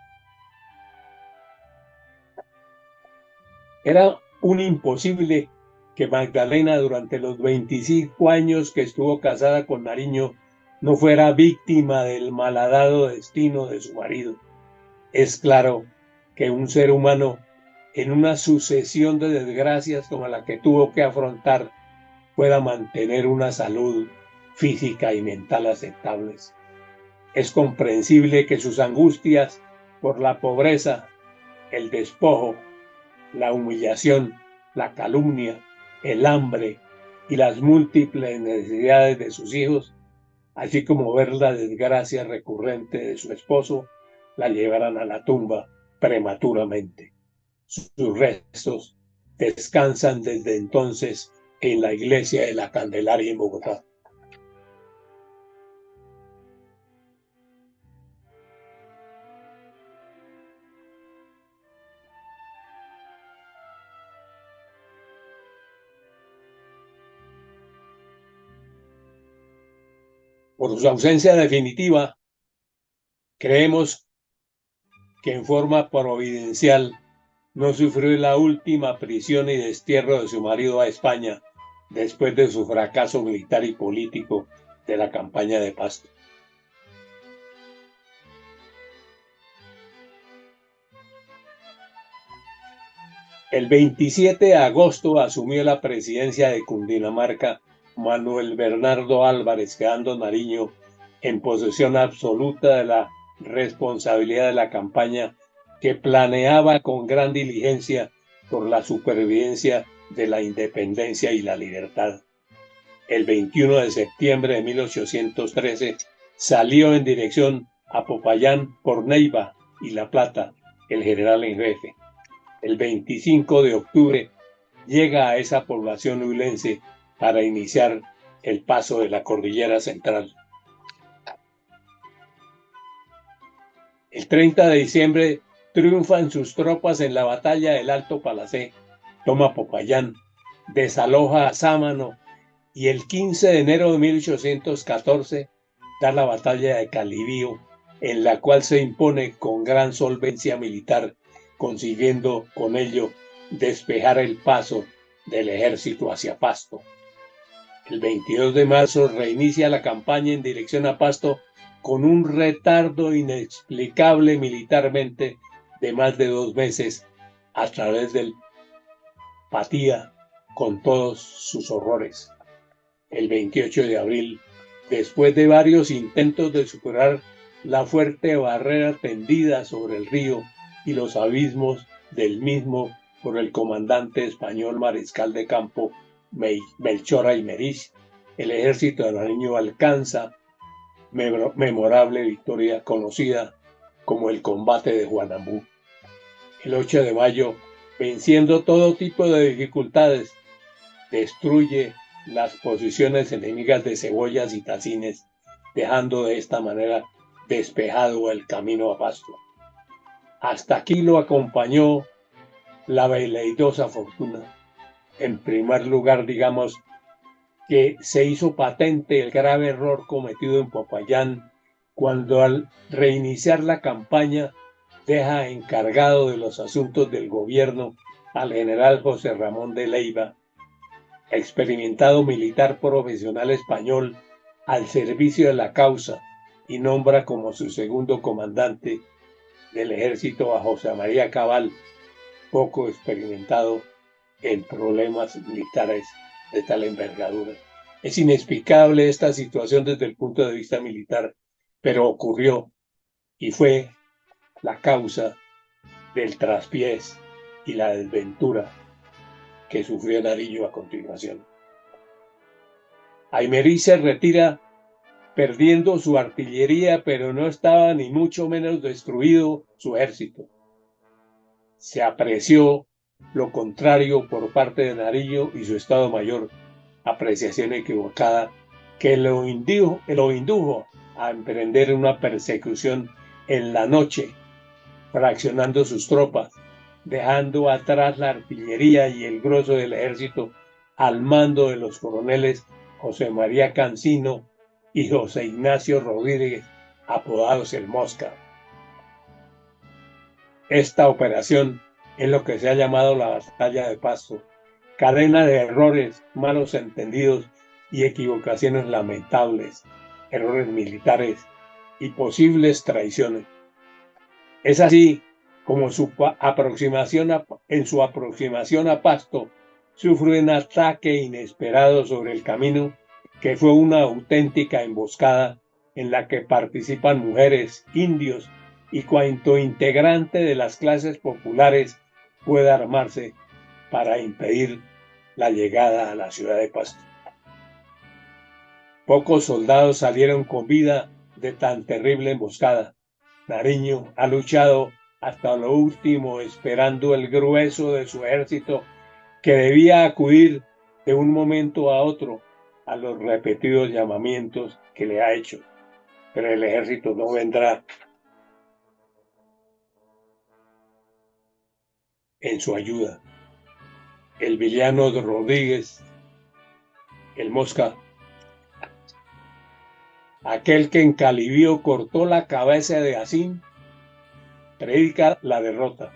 [SPEAKER 2] Era un imposible que Magdalena durante los 25 años que estuvo casada con Nariño no fuera víctima del malhadado destino de su marido. Es claro que un ser humano en una sucesión de desgracias como la que tuvo que afrontar pueda mantener una salud física y mental aceptables. Es comprensible que sus angustias por la pobreza, el despojo, la humillación, la calumnia, el hambre y las múltiples necesidades de sus hijos, así como ver la desgracia recurrente de su esposo, la llevaran a la tumba prematuramente. Sus restos descansan desde entonces en la iglesia de la Candelaria en Bogotá. Por su ausencia definitiva, creemos que en forma providencial no sufrió la última prisión y destierro de su marido a España después de su fracaso militar y político de la campaña de Pasto. El 27 de agosto asumió la presidencia de Cundinamarca Manuel Bernardo Álvarez, quedando Nariño en posesión absoluta de la responsabilidad de la campaña que planeaba con gran diligencia por la supervivencia de la independencia y la libertad. El 21 de septiembre de 1813 salió en dirección a Popayán por Neiva y La Plata, el general en jefe. El 25 de octubre llega a esa población huilense para iniciar el paso de la cordillera central. El 30 de diciembre triunfan sus tropas en la batalla del Alto Palacé, toma Popayán, desaloja a Sámano y el 15 de enero de 1814 da la batalla de Calibío, en la cual se impone con gran solvencia militar, consiguiendo con ello despejar el paso del ejército hacia Pasto. El 22 de marzo reinicia la campaña en dirección a Pasto con un retardo inexplicable militarmente de más de 2 meses a través del Patía con todos sus horrores. El 28 de abril, después de varios intentos de superar la fuerte barrera tendida sobre el río y los abismos del mismo por el comandante español mariscal de campo Melchor Aymerich, el ejército de Nariño alcanza memorable victoria conocida como el combate de Juanambú. El 8 de mayo, venciendo todo tipo de dificultades, destruye las posiciones enemigas de Cebollas y Tacines, dejando de esta manera despejado el camino a Pasto. Hasta aquí lo acompañó la veleidosa fortuna. En primer lugar, digamos que se hizo patente el grave error cometido en Popayán cuando al reiniciar la campaña deja encargado de los asuntos del gobierno al general José Ramón de Leiva, experimentado militar profesional español al servicio de la causa, y nombra como su segundo comandante del ejército a José María Cabal, poco experimentado en problemas militares de tal envergadura. Es inexplicable esta situación desde el punto de vista militar, pero ocurrió y fue la causa del traspiés y la desventura que sufrió Nariño a continuación. Aymerí se retira perdiendo su artillería, pero no estaba ni mucho menos destruido su ejército. Se apreció lo contrario por parte de Nariño y su Estado Mayor, apreciación equivocada que lo indujo a emprender una persecución en la noche, fraccionando sus tropas, dejando atrás la artillería y el grosso del ejército al mando de los coroneles José María Cancino y José Ignacio Rodríguez, apodados el Mosca. Esta operación es lo que se ha llamado la Batalla de Pasto, cadena de errores, malos entendidos y equivocaciones lamentables, errores militares y posibles traiciones. Es así como en su aproximación a Pasto sufre un ataque inesperado sobre el camino que fue una auténtica emboscada en la que participan mujeres, indios y cuanto integrante de las clases populares pueda armarse para impedir la llegada a la ciudad de Pasto. Pocos soldados salieron con vida de tan terrible emboscada. Nariño ha luchado hasta lo último esperando el grueso de su ejército que debía acudir de un momento a otro a los repetidos llamamientos que le ha hecho. Pero el ejército no vendrá en su ayuda. El villano de Rodríguez, el Mosca, aquel que en Calivío cortó la cabeza de Asín, predica la derrota,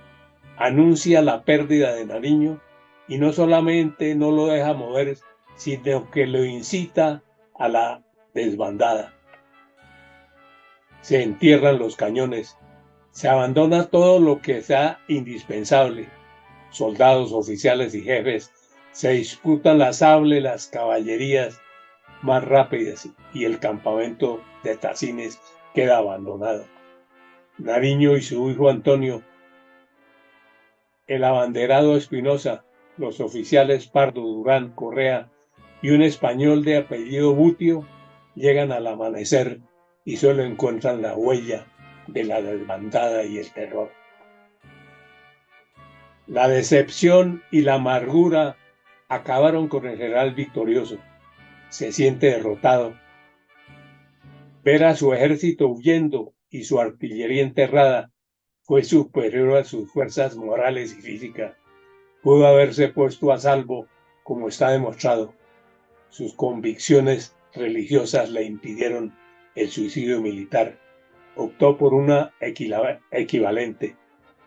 [SPEAKER 2] anuncia la pérdida de Nariño y no solamente no lo deja mover, sino que lo incita a la desbandada. Se entierran los cañones, se abandona todo lo que sea indispensable. Soldados, oficiales y jefes se disputan las sables, las caballerías más rápidas y el campamento de Tacines queda abandonado. Nariño y su hijo Antonio, el abanderado Espinosa, los oficiales Pardo, Durán, Correa y un español de apellido Butio llegan al amanecer y solo encuentran la huella de la desbandada y el terror. La decepción y la amargura acabaron con el general victorioso. Se siente derrotado. Ver a su ejército huyendo y su artillería enterrada fue superior a sus fuerzas morales y físicas. Pudo haberse puesto a salvo, como está demostrado. Sus convicciones religiosas le impidieron el suicidio militar. Optó por una equivalente,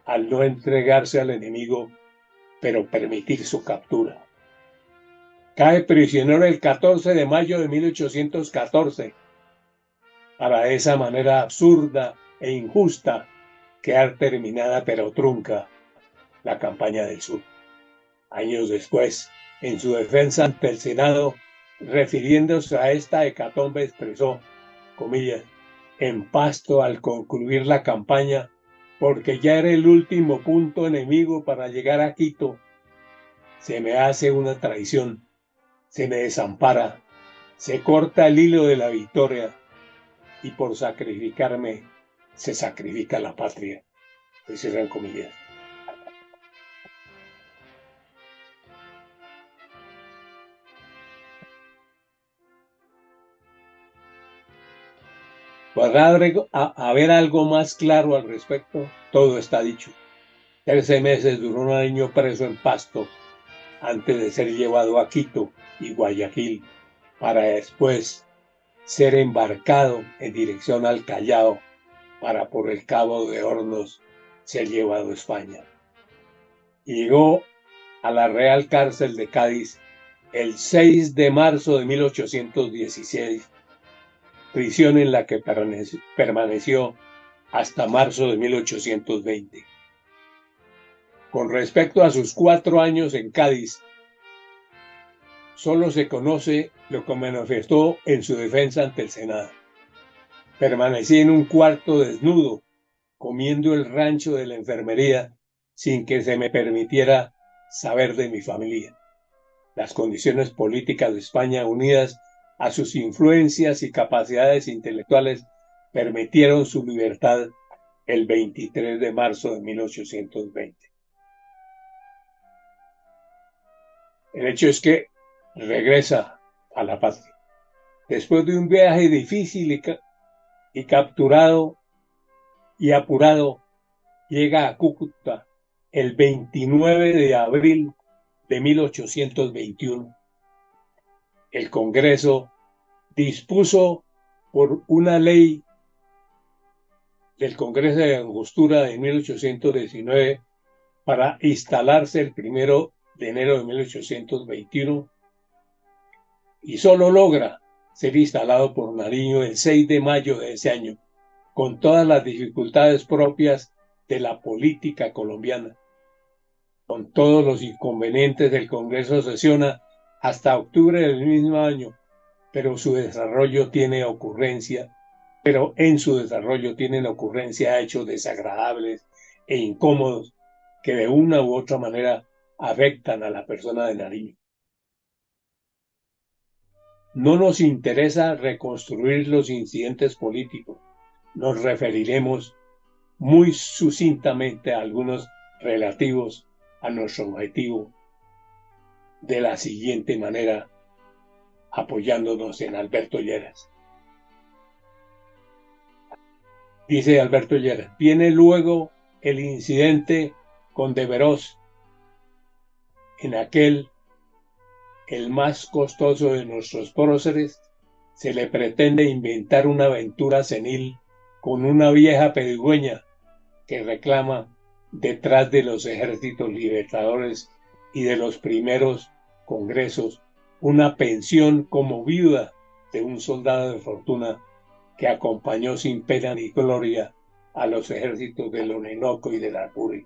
[SPEAKER 2] al no entregarse al enemigo, pero permitir su captura. Cae prisionero el 14 de mayo de 1814, para de esa manera absurda e injusta quedar terminada pero trunca la campaña del sur. Años después, en su defensa ante el Senado, refiriéndose a esta hecatombe, expresó, comillas, en Pasto al concluir la campaña, porque ya era el último punto enemigo para llegar a Quito, se me hace una traición, se me desampara, se corta el hilo de la victoria y por sacrificarme se sacrifica la patria. Cierran comillas. Para haber algo más claro al respecto, todo está dicho. 13 meses duró un año preso en Pasto antes de ser llevado a Quito y Guayaquil, para después ser embarcado en dirección al Callao para por el Cabo de Hornos ser llevado a España. Llegó a la Real Cárcel de Cádiz el 6 de marzo de 1816, prisión en la que permaneció hasta marzo de 1820. Con respecto a sus 4 años en Cádiz, solo se conoce lo que manifestó en su defensa ante el Senado. Permanecí en un cuarto desnudo, comiendo el rancho de la enfermería, sin que se me permitiera saber de mi familia. Las condiciones políticas de España, unidas a sus influencias y capacidades intelectuales, permitieron su libertad el 23 de marzo de 1820. El hecho es que regresa a la patria. Después de un viaje difícil y capturado y apurado, llega a Cúcuta el 29 de abril de 1821. El Congreso dispuso por una ley del Congreso de Angostura de 1819 para instalarse el 1 de enero de 1821 y solo logra ser instalado por Nariño el 6 de mayo de ese año, con todas las dificultades propias de la política colombiana. Con todos los inconvenientes, del Congreso sesiona hasta octubre del mismo año, pero en su desarrollo tienen ocurrencia hechos desagradables e incómodos que de una u otra manera afectan a la persona de Nariño. No nos interesa reconstruir los incidentes políticos, nos referiremos muy sucintamente a algunos relativos a nuestro objetivo de la siguiente manera, apoyándonos en Alberto Lleras. Dice Alberto Lleras, viene luego el incidente con Deverós, en aquel, el más costoso de nuestros próceres, se le pretende inventar una aventura senil con una vieja pedigüeña que reclama detrás de los ejércitos libertadores y de los primeros congresos una pensión como viuda de un soldado de fortuna que acompañó sin pena ni gloria a los ejércitos del Orinoco y del Apure.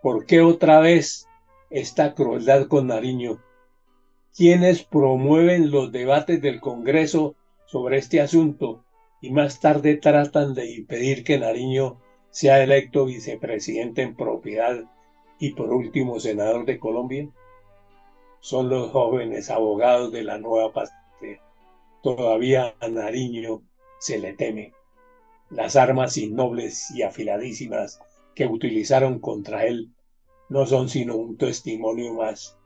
[SPEAKER 2] ¿Por qué otra vez esta crueldad con Nariño? ¿Quiénes promueven los debates del Congreso sobre este asunto y más tarde tratan de impedir que Nariño sea electo vicepresidente en propiedad y por último senador de Colombia? Son los jóvenes abogados de la nueva patria. Todavía a Nariño se le teme. Las armas innobles y afiladísimas que utilizaron contra él no son sino un testimonio más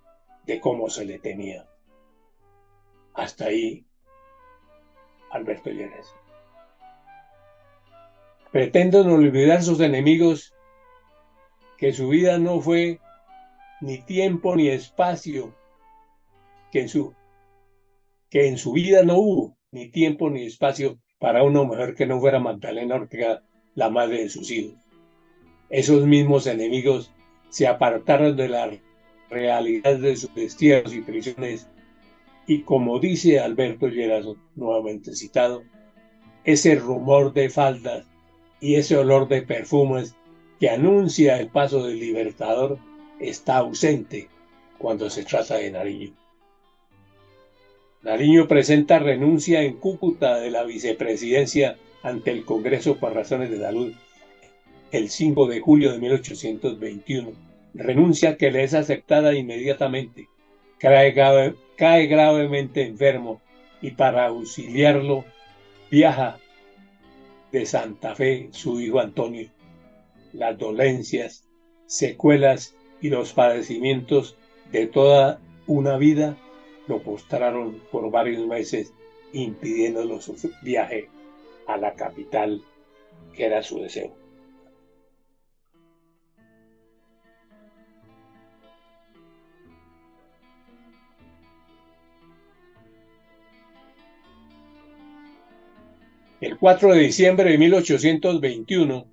[SPEAKER 2] de cómo se le temía. Hasta ahí, Alberto Lleras. Pretenden olvidar sus enemigos que su vida no fue ni tiempo ni espacio, que en su vida no hubo ni tiempo ni espacio para una mujer que no fuera Magdalena Ortega, la madre de sus hijos. Esos mismos enemigos se apartaron de la realidad de sus destierros y prisiones y, como dice Alberto Lleras, nuevamente citado, ese rumor de faldas y ese olor de perfumes que anuncia el paso del libertador está ausente cuando se trata de Nariño. Nariño presenta renuncia en Cúcuta de la vicepresidencia ante el Congreso por razones de salud el 5 de julio de 1821. Renuncia que le es aceptada inmediatamente. Cae gravemente enfermo y para auxiliarlo viaja de Santa Fe su hijo Antonio. Las dolencias, secuelas y los padecimientos de toda una vida lo postraron por varios meses, impidiéndolo su viaje a la capital, que era su deseo. El 4 de diciembre de 1821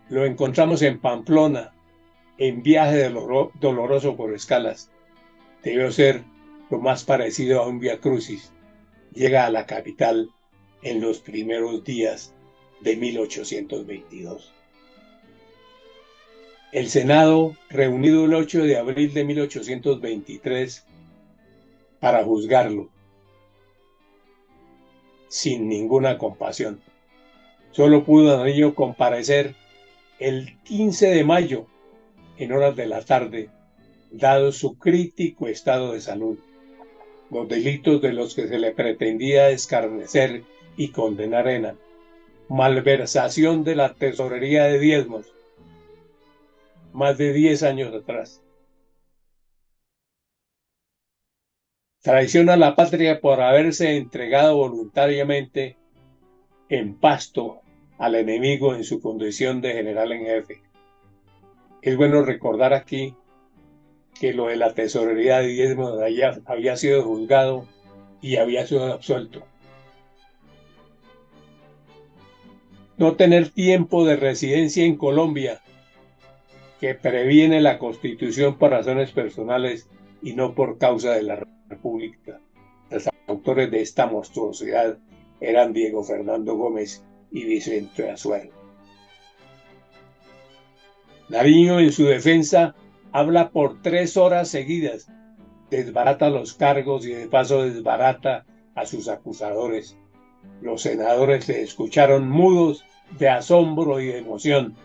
[SPEAKER 2] lo encontramos en Pamplona, en viaje doloroso por escalas. Debió ser lo más parecido a un Vía Crucis. Llega a la capital en los primeros días de 1822. El Senado, reunido el 8 de abril de 1823 para juzgarlo, sin ninguna compasión. Solo pudo Nariño comparecer el 15 de mayo, en horas de la tarde, dado su crítico estado de salud. Los delitos de los que se le pretendía escarnecer y condenar eran malversación de la tesorería de diezmos, más de 10 años atrás, traición a la patria por haberse entregado voluntariamente en Pasto al enemigo en su condición de general en jefe. Es bueno recordar aquí que lo de la tesorería de diezmos había sido juzgado y había sido absuelto. No tener tiempo de residencia en Colombia, que previene la Constitución por razones personales y no por causa de la República. Los autores de esta monstruosidad eran Diego Fernando Gómez y Vicente Azuero. Nariño, en su defensa, habla por 3 horas seguidas, desbarata los cargos y de paso desbarata a sus acusadores. Los senadores se escucharon mudos de asombro y de emoción.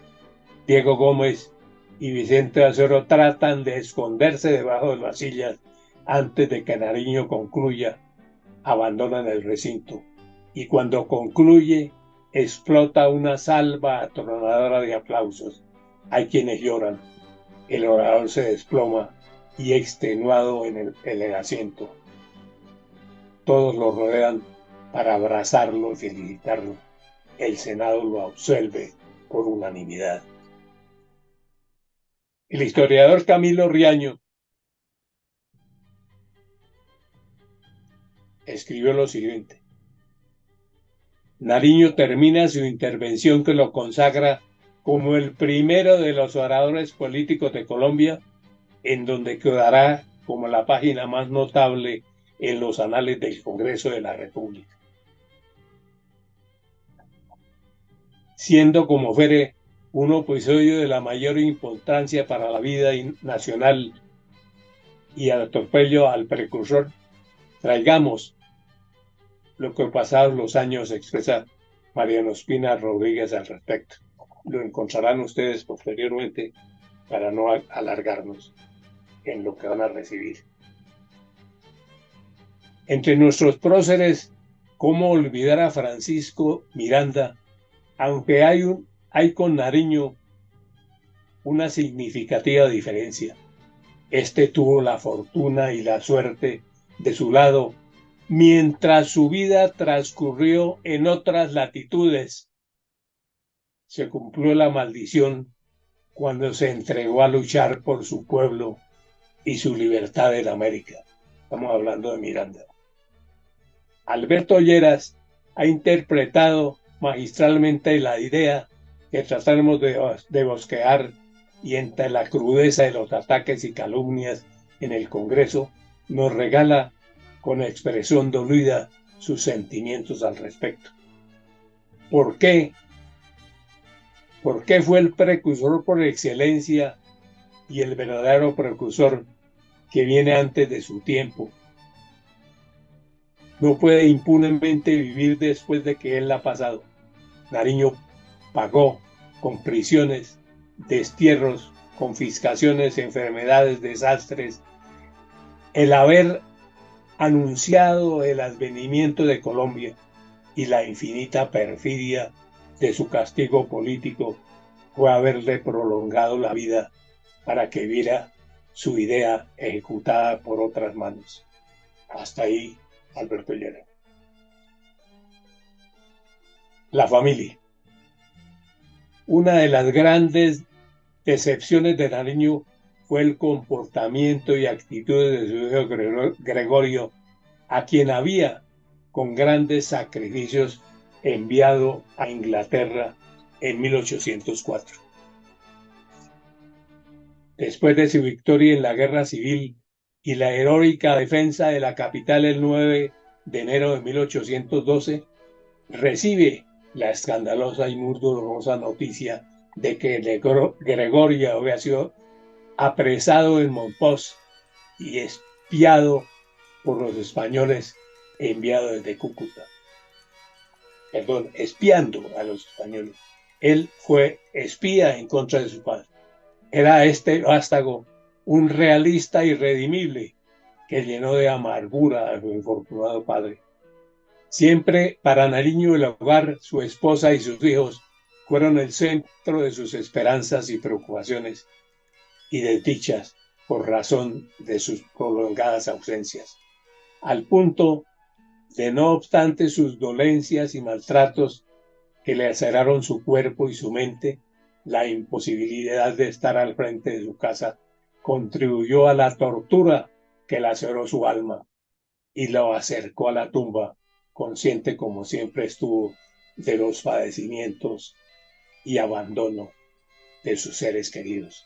[SPEAKER 2] Diego Gómez y Vicente Azuero tratan de esconderse debajo de las sillas antes de que Nariño concluya. Abandonan el recinto y cuando concluye explota una salva atronadora de aplausos. Hay quienes lloran. El orador se desploma y extenuado en el asiento. Todos lo rodean para abrazarlo y felicitarlo. El Senado lo absuelve por unanimidad. El historiador Camilo Riaño escribió lo siguiente: Nariño termina su intervención, que lo consagra como el primero de los oradores políticos de Colombia, en donde quedará como la página más notable en los anales del Congreso de la República. Siendo como fuere un episodio de la mayor importancia para la vida nacional y al atropello al precursor, traigamos lo que pasados los años expresa Mariano Espina Rodríguez al respecto. Lo encontrarán ustedes posteriormente para no alargarnos en lo que van a recibir. Entre nuestros próceres, ¿cómo olvidar a Francisco Miranda? Aunque hay con Nariño una significativa diferencia. Este tuvo la fortuna y la suerte de su lado, mientras su vida transcurrió en otras latitudes. Se cumplió la maldición cuando se entregó a luchar por su pueblo y su libertad en América. Estamos hablando de Miranda. Alberto Lleras ha interpretado magistralmente la idea que trataremos de bosquear, y entre la crudeza de los ataques y calumnias en el Congreso nos regala con expresión dolida sus sentimientos al respecto. ¿Por qué? ¿Por qué fue el precursor por excelencia y el verdadero precursor que viene antes de su tiempo? No puede impunemente vivir después de que él ha pasado. Nariño pagó con prisiones, destierros, confiscaciones, enfermedades, desastres, el haber anunciado el advenimiento de Colombia y la infinita perfidia de su castigo político fue haberle prolongado la vida para que viera su idea ejecutada por otras manos. Hasta ahí, Alberto Lleras. La familia. Una de las grandes decepciones de Nariño fue el comportamiento y actitudes de su hijo Gregorio, a quien había con grandes sacrificios enviado a Inglaterra en 1804. Después de su victoria en la guerra civil y la heroica defensa de la capital el 9 de enero de 1812, recibe la escandalosa y muy dolorosa noticia de que Gregorio había sido apresado en Montpós y espiado por los españoles enviado desde Cúcuta. Perdón, espiando a los españoles. Él fue espía en contra de su padre. Era este vástago un realista irredimible que llenó de amargura a su infortunado padre. Siempre para Nariño el hogar, su esposa y sus hijos fueron el centro de sus esperanzas y preocupaciones y desdichas por razón de sus prolongadas ausencias, al punto de, no obstante sus dolencias y maltratos que le aceraron su cuerpo y su mente, la imposibilidad de estar al frente de su casa contribuyó a la tortura que laceró su alma y lo acercó a la tumba, consciente como siempre estuvo de los padecimientos y abandono de sus seres queridos.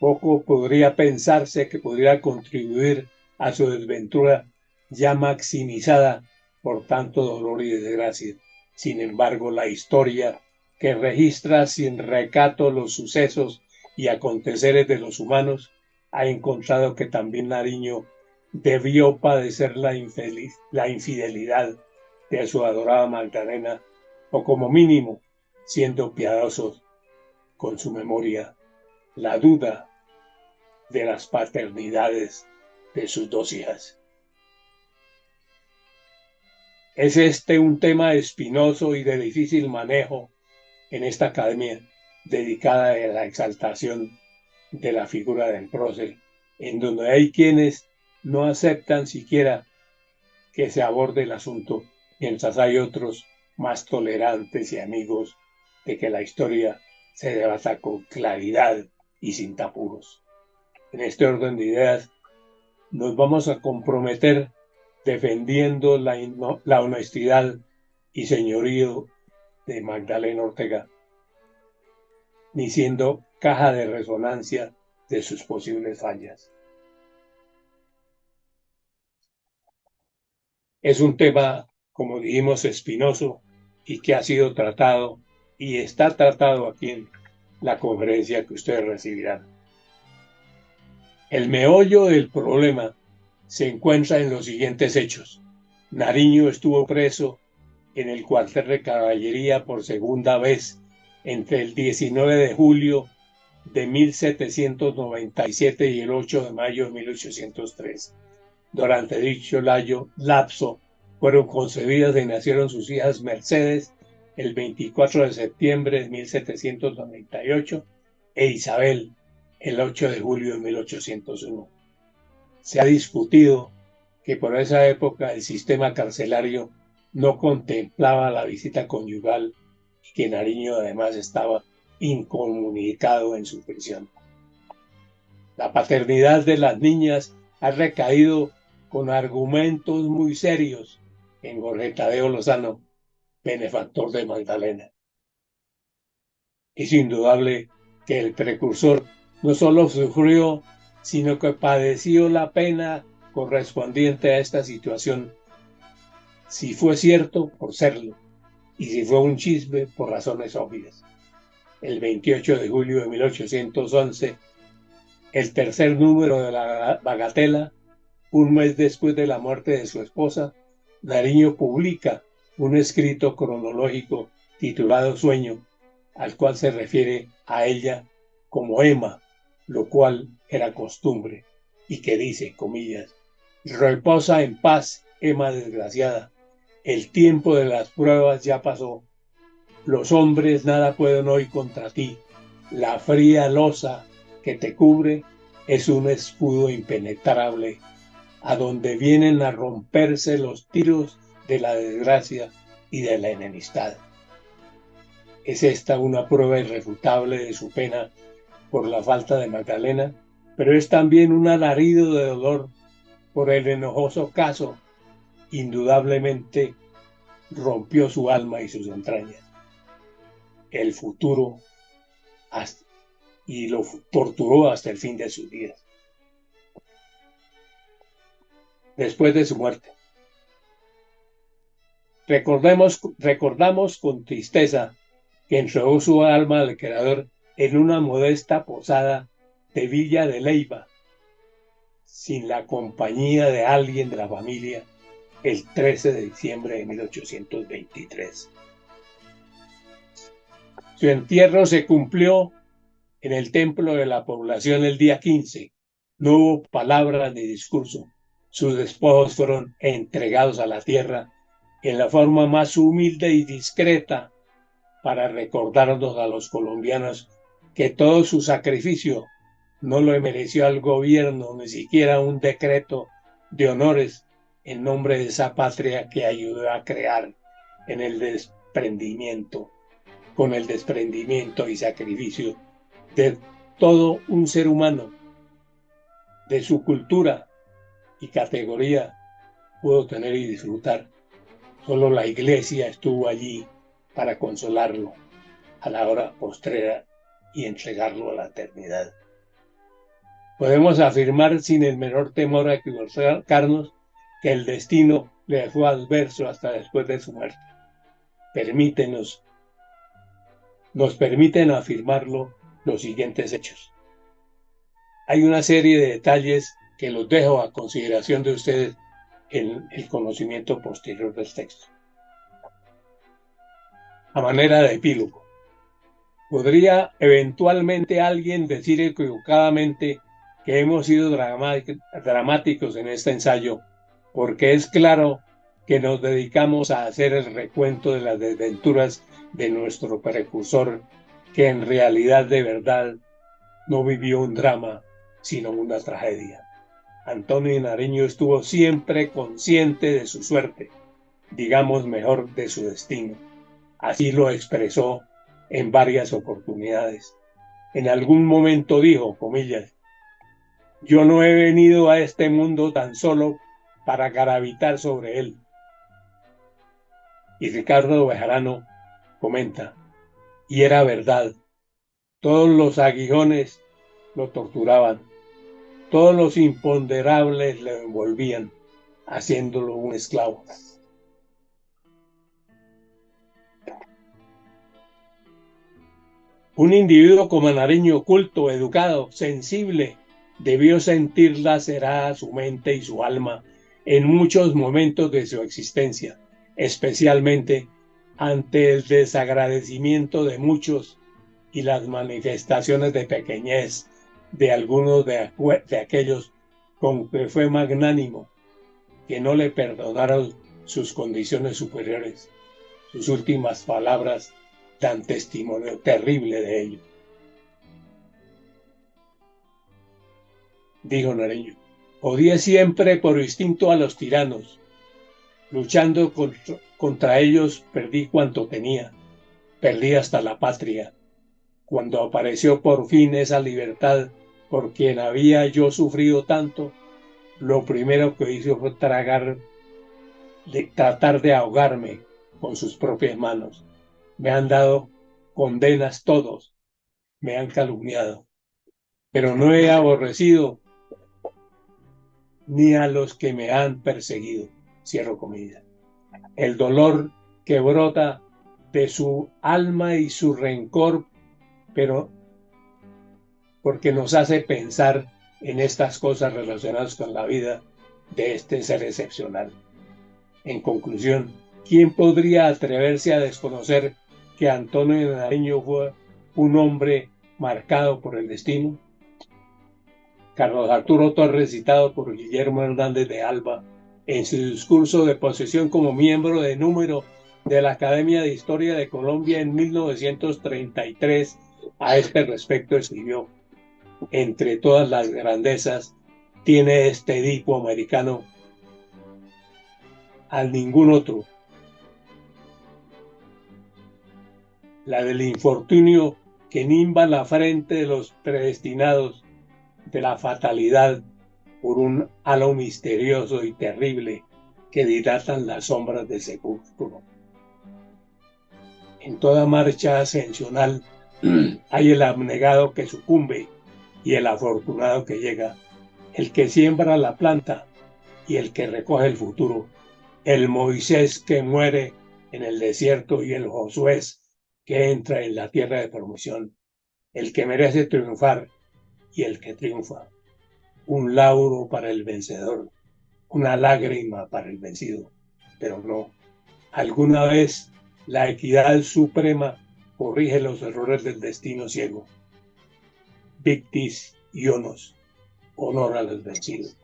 [SPEAKER 2] Poco podría pensarse que pudiera contribuir a su desventura ya maximizada por tanto dolor y desgracia. Sin embargo, la historia, que registra sin recato los sucesos y aconteceres de los humanos, ha encontrado que también Nariño debió padecer la infidelidad de su adorada Magdalena, o como mínimo, siendo piadosos con su memoria, la duda de las paternidades de sus dos hijas. Es este un tema espinoso y de difícil manejo en esta academia dedicada a la exaltación de la figura del prócer, en donde hay quienes no aceptan siquiera que se aborde el asunto, mientras hay otros más tolerantes y amigos de que la historia se debata con claridad y sin tapuros. En este orden de ideas, nos vamos a comprometer defendiendo la honestidad y señorío de Magdalena Ortega, ni siendo caja de resonancia de sus posibles fallas. Es un tema, como dijimos, espinoso y que ha sido tratado y está tratado aquí en la conferencia que ustedes recibirán. El meollo del problema se encuentra en los siguientes hechos. Nariño estuvo preso en el cuartel de caballería por segunda vez entre el 19 de julio de 1797 y el 8 de mayo de 1803. Durante dicho lapso fueron concebidas y nacieron sus hijas Mercedes el 24 de septiembre de 1798 e Isabel el 8 de julio de 1801. Se ha discutido que por esa época el sistema carcelario no contemplaba la visita conyugal y que Nariño además estaba incomunicado en su prisión. La paternidad de las niñas ha recaído con argumentos muy serios en Jorge Tadeo Lozano, benefactor de Magdalena. Es indudable que el precursor no solo sufrió, sino que padeció la pena correspondiente a esta situación, si fue cierto, por serlo, y si fue un chisme, por razones obvias. El 28 de julio de 1811, el tercer número de la Bagatela, un mes después de la muerte de su esposa, Nariño publica un escrito cronológico titulado Sueño, al cual se refiere a ella como Emma, lo cual era costumbre, y que dice, comillas, reposa en paz, Emma desgraciada, el tiempo de las pruebas ya pasó, los hombres nada pueden hoy contra ti, la fría losa que te cubre es un escudo impenetrable, a donde vienen a romperse los tiros de la desgracia y de la enemistad. Es esta una prueba irrefutable de su pena por la falta de Magdalena, pero es también un alarido de dolor por el enojoso caso indudablemente rompió su alma y sus entrañas. El futuro y lo torturó hasta el fin de sus días. Después de su muerte, recordamos con tristeza que entregó su alma al Creador en una modesta posada de Villa de Leyva, sin la compañía de alguien de la familia, el 13 de diciembre de 1823. Su entierro se cumplió en el templo de la población el día 15. No hubo palabras ni discurso. Sus despojos fueron entregados a la tierra en la forma más humilde y discreta para recordarnos a los colombianos que todo su sacrificio no lo mereció al gobierno, ni siquiera un decreto de honores en nombre de esa patria que ayudó a crear en el desprendimiento, con el desprendimiento y sacrificio de todo un ser humano, de su cultura y categoría pudo tener y disfrutar. Solo la Iglesia estuvo allí para consolarlo a la hora postrera y entregarlo a la eternidad. Podemos afirmar sin el menor temor a equivocarnos que el destino le fue adverso hasta después de su muerte. Nos permiten afirmarlo los siguientes hechos. Hay una serie de detalles que los dejo a consideración de ustedes en el conocimiento posterior del texto. A manera de epílogo, ¿podría eventualmente alguien decir equivocadamente que hemos sido dramáticos en este ensayo? Porque es claro que nos dedicamos a hacer el recuento de las desventuras de nuestro precursor, que en realidad de verdad no vivió un drama, sino una tragedia. Antonio de Nariño estuvo siempre consciente de su suerte, digamos mejor de su destino. Así lo expresó en varias oportunidades. En algún momento dijo, comillas, yo no he venido a este mundo tan solo para gravitar sobre él. Y Ricardo Bejarano comenta, y era verdad, todos los aguijones lo torturaban, todos los imponderables lo envolvían, haciéndolo un esclavo. Un individuo como Nariño, culto, educado, sensible, debió sentir lacerada su mente y su alma en muchos momentos de su existencia, especialmente ante el desagradecimiento de muchos y las manifestaciones de pequeñez de algunos de aquellos con que fue magnánimo, que no le perdonaron sus condiciones superiores. Sus últimas palabras dan testimonio terrible de ello. Dijo Nariño, odié siempre por instinto a los tiranos. Luchando contra ellos perdí cuanto tenía, perdí hasta la patria. Cuando apareció por fin esa libertad por quien había yo sufrido tanto, lo primero que hizo fue tratar de ahogarme con sus propias manos. Me han dado condenas todos, me han calumniado, pero no he aborrecido ni a los que me han perseguido. Cierro comillas. El dolor que brota de su alma y su rencor, pero porque nos hace pensar en estas cosas relacionadas con la vida de este ser excepcional. En conclusión, ¿quién podría atreverse a desconocer que Antonio de Nariño fue un hombre marcado por el destino? Carlos Arturo Torres, citado por Guillermo Hernández de Alba en su discurso de posesión como miembro de número de la Academia de Historia de Colombia en 1933, a este respecto escribió: entre todas las grandezas tiene este Edipo americano al ningún otro, la del infortunio que nimba la frente de los predestinados, de la fatalidad por un halo misterioso y terrible que dilatan las sombras del sepulcro. En toda marcha ascensional hay el abnegado que sucumbe y el afortunado que llega, el que siembra la planta y el que recoge el futuro, el Moisés que muere en el desierto y el Josué que entra en la tierra de promoción, el que merece triunfar y el que triunfa. Un lauro para el vencedor, una lágrima para el vencido, pero no. Alguna vez la equidad suprema corrige los errores del destino ciego. Victis ionos, honor a los vencidos.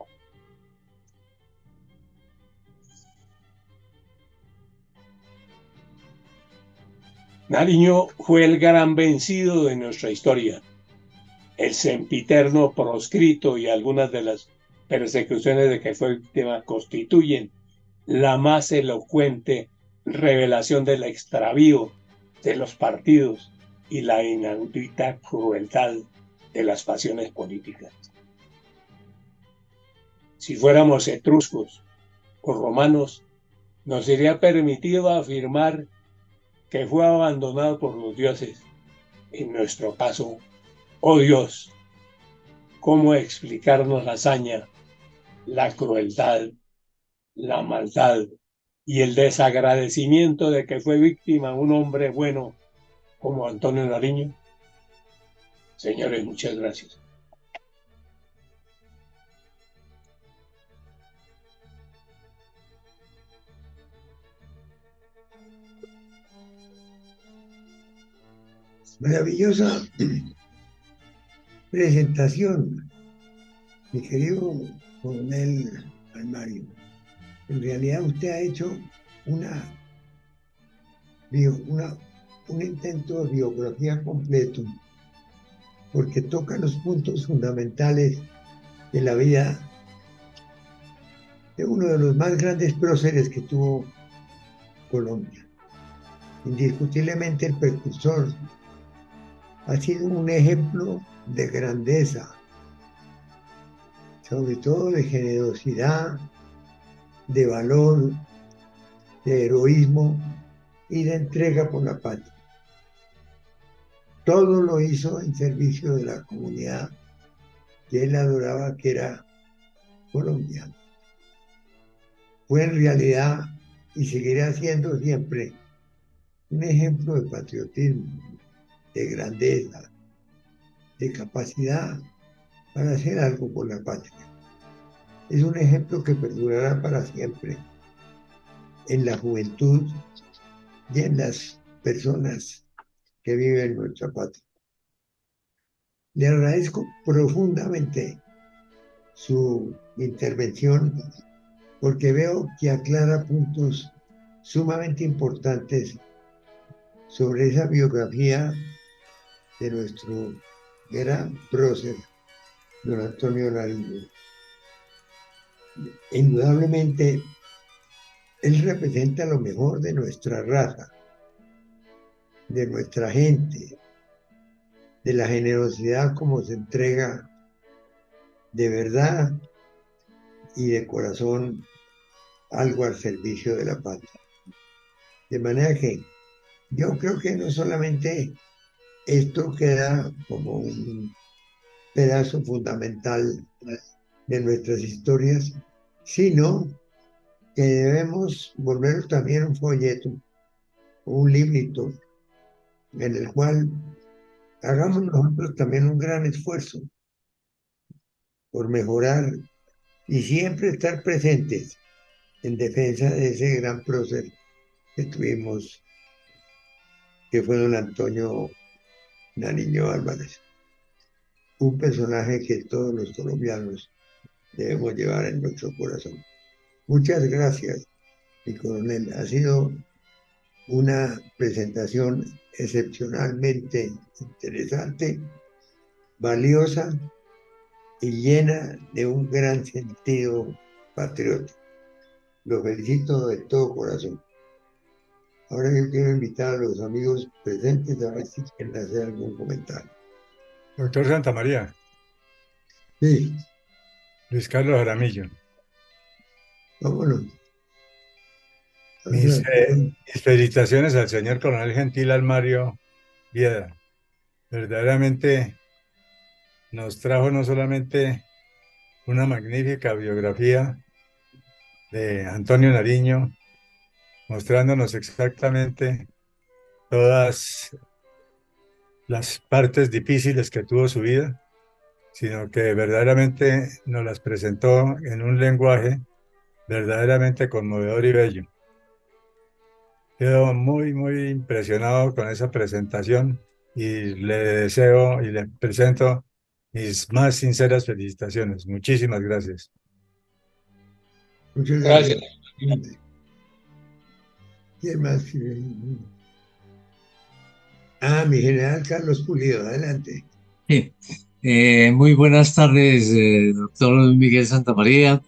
[SPEAKER 2] Nariño fue el gran vencido de nuestra historia, el sempiterno proscrito, y algunas de las persecuciones de que fue víctima constituyen la más elocuente revelación del extravío de los partidos y la inaudita crueldad de las pasiones políticas. Si fuéramos etruscos o romanos, nos sería permitido afirmar que fue abandonado por los dioses. En nuestro caso, oh Dios, ¿cómo explicarnos la hazaña, la crueldad, la maldad y el desagradecimiento de que fue víctima un hombre bueno como Antonio Nariño? Señores, muchas gracias.
[SPEAKER 1] Maravillosa presentación, mi querido coronel Almario. En realidad usted ha hecho un intento de biografía completo, porque toca los puntos fundamentales de la vida de uno de los más grandes próceres que tuvo Colombia. Indiscutiblemente el precursor, ha sido un ejemplo de grandeza, sobre todo de generosidad, de valor, de heroísmo y de entrega por la patria. Todo lo hizo en servicio de la comunidad que él adoraba, que era Colombia. Fue en realidad, y seguirá siendo siempre, un ejemplo de patriotismo, de grandeza, de capacidad para hacer algo por la patria. Es un ejemplo que perdurará para siempre en la juventud y en las personas que viven en nuestra patria. Le agradezco profundamente su intervención, porque veo que aclara puntos sumamente importantes sobre esa biografía de nuestro gran prócer, don Antonio Nariño. Indudablemente, él representa lo mejor de nuestra raza, de nuestra gente, de la generosidad como se entrega de verdad y de corazón algo al servicio de la patria. De manera que yo creo que no solamente esto queda como un pedazo fundamental de nuestras historias, sino que debemos volver también un folleto, un librito, en el cual hagamos nosotros también un gran esfuerzo por mejorar y siempre estar presentes en defensa de ese gran prócer que tuvimos, que fue don Antonio Nariño Álvarez. Un personaje que todos los colombianos debemos llevar en nuestro corazón. Muchas gracias, mi coronel. Ha sido una presentación excepcionalmente interesante, valiosa y llena de un gran sentido patriótico. Lo felicito de todo corazón. Ahora yo quiero invitar a los amigos presentes a ver si quieren hacer algún comentario.
[SPEAKER 3] Doctor Santamaría,
[SPEAKER 1] Sí,
[SPEAKER 3] Luis Carlos Jaramillo.
[SPEAKER 1] vámonos.
[SPEAKER 3] Mis, mis felicitaciones al señor coronel Gentil Almario Vieda. Verdaderamente nos trajo no solamente una magnífica biografía de Antonio Nariño, mostrándonos exactamente todas las partes difíciles que tuvo su vida, sino que verdaderamente nos las presentó en un lenguaje verdaderamente conmovedor y bello. Quedo muy, muy impresionado con esa presentación y le deseo y le presento mis más sinceras felicitaciones. Muchísimas gracias.
[SPEAKER 1] Muchas
[SPEAKER 2] Gracias.
[SPEAKER 1] gracias. ¿Quién más? Mi general Carlos Pulido, adelante.
[SPEAKER 4] Sí. Muy buenas tardes, doctor Miguel Santamaría,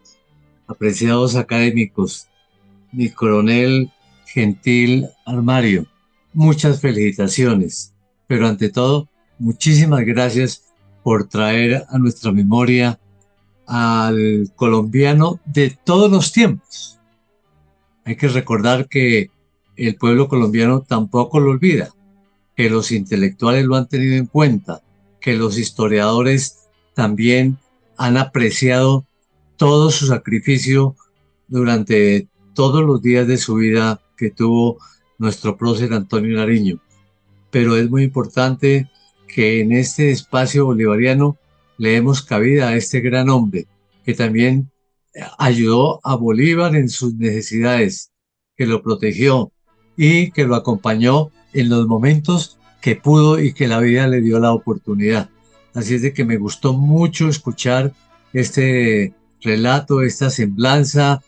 [SPEAKER 4] apreciados académicos, mi coronel Gentil Armario. Muchas felicitaciones, pero ante todo, muchísimas gracias por traer a nuestra memoria al colombiano de todos los tiempos. Hay que recordar que el pueblo colombiano tampoco lo olvida, que los intelectuales lo han tenido en cuenta, que los historiadores también han apreciado todo su sacrificio durante todos los días de su vida que tuvo nuestro prócer Antonio Nariño. Pero es muy importante que en este espacio bolivariano le demos cabida a este gran hombre que también ayudó a Bolívar en sus necesidades, que lo protegió y que lo acompañó en los momentos que pudo y que la vida le dio la oportunidad. Así es de que me gustó mucho escuchar este relato, esta semblanza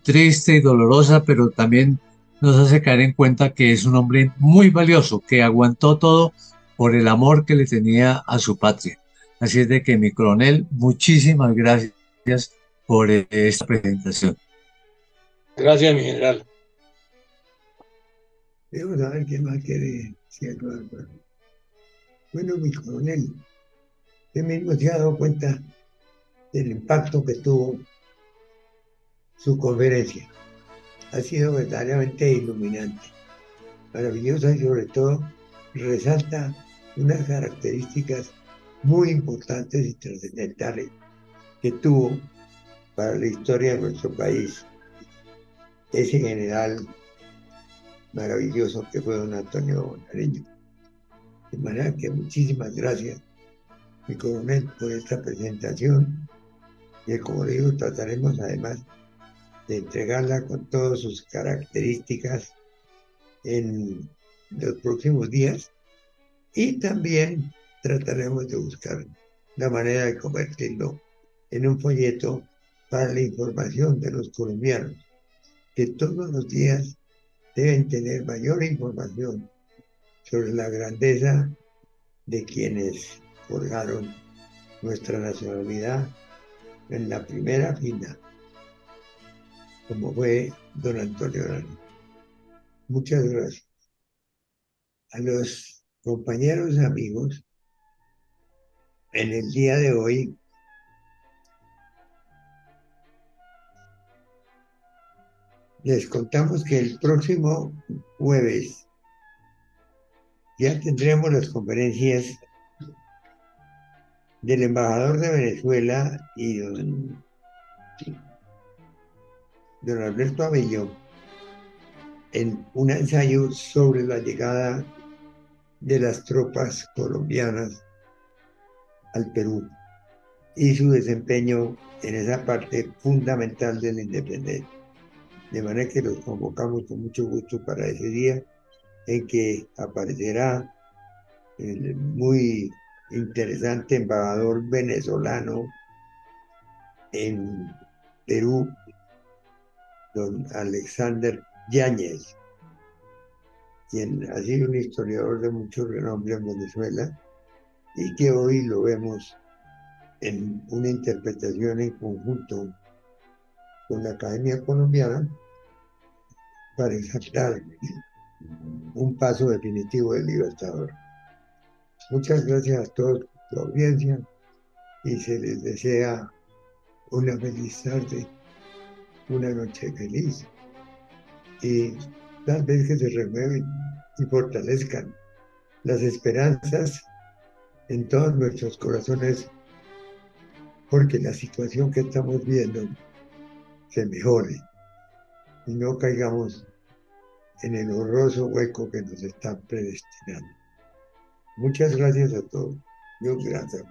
[SPEAKER 4] triste y dolorosa, pero también nos hace caer en cuenta que es un hombre muy valioso, que aguantó todo por el amor que le tenía a su patria. Así es de que, mi coronel, muchísimas gracias por esta presentación.
[SPEAKER 2] Gracias, mi general.
[SPEAKER 1] Vamos a ver qué más quiere decir. Bueno, mi coronel, usted mismo se ha dado cuenta del impacto que tuvo su conferencia. Ha sido verdaderamente iluminante, maravillosa y sobre todo resalta unas características muy importantes y trascendentales que tuvo para la historia de nuestro país ese general maravilloso que fue don Antonio Nariño. De manera que muchísimas gracias, mi coronel, por esta presentación y como le digo, trataremos además de entregarla con todas sus características en los próximos días y también trataremos de buscar la manera de convertirlo en un folleto para la información de los colombianos, que todos los días deben tener mayor información sobre la grandeza de quienes forjaron nuestra nacionalidad en la primera fila, como fue don Antonio Nariño. Muchas gracias. A los compañeros y amigos, en el día de hoy les contamos que el próximo jueves ya tendremos las conferencias del embajador de Venezuela y don Alberto Abello en un ensayo sobre la llegada de las tropas colombianas al Perú y su desempeño en esa parte fundamental de la independencia. De manera que los convocamos con mucho gusto para ese día en que aparecerá el muy interesante embajador venezolano en Perú, don Alexander Yáñez, quien ha sido un historiador de mucho renombre en Venezuela y que hoy lo vemos en una interpretación en conjunto con la Academia Colombiana para exaltar un paso definitivo del Libertador. Muchas gracias a todos por la audiencia y se les desea una feliz tarde, una noche feliz y tal vez que se renueven y fortalezcan las esperanzas en todos nuestros corazones, porque la situación que estamos viendo se mejore y no caigamos en el horroroso hueco que nos están predestinando. Muchas gracias a todos. Dios gracias.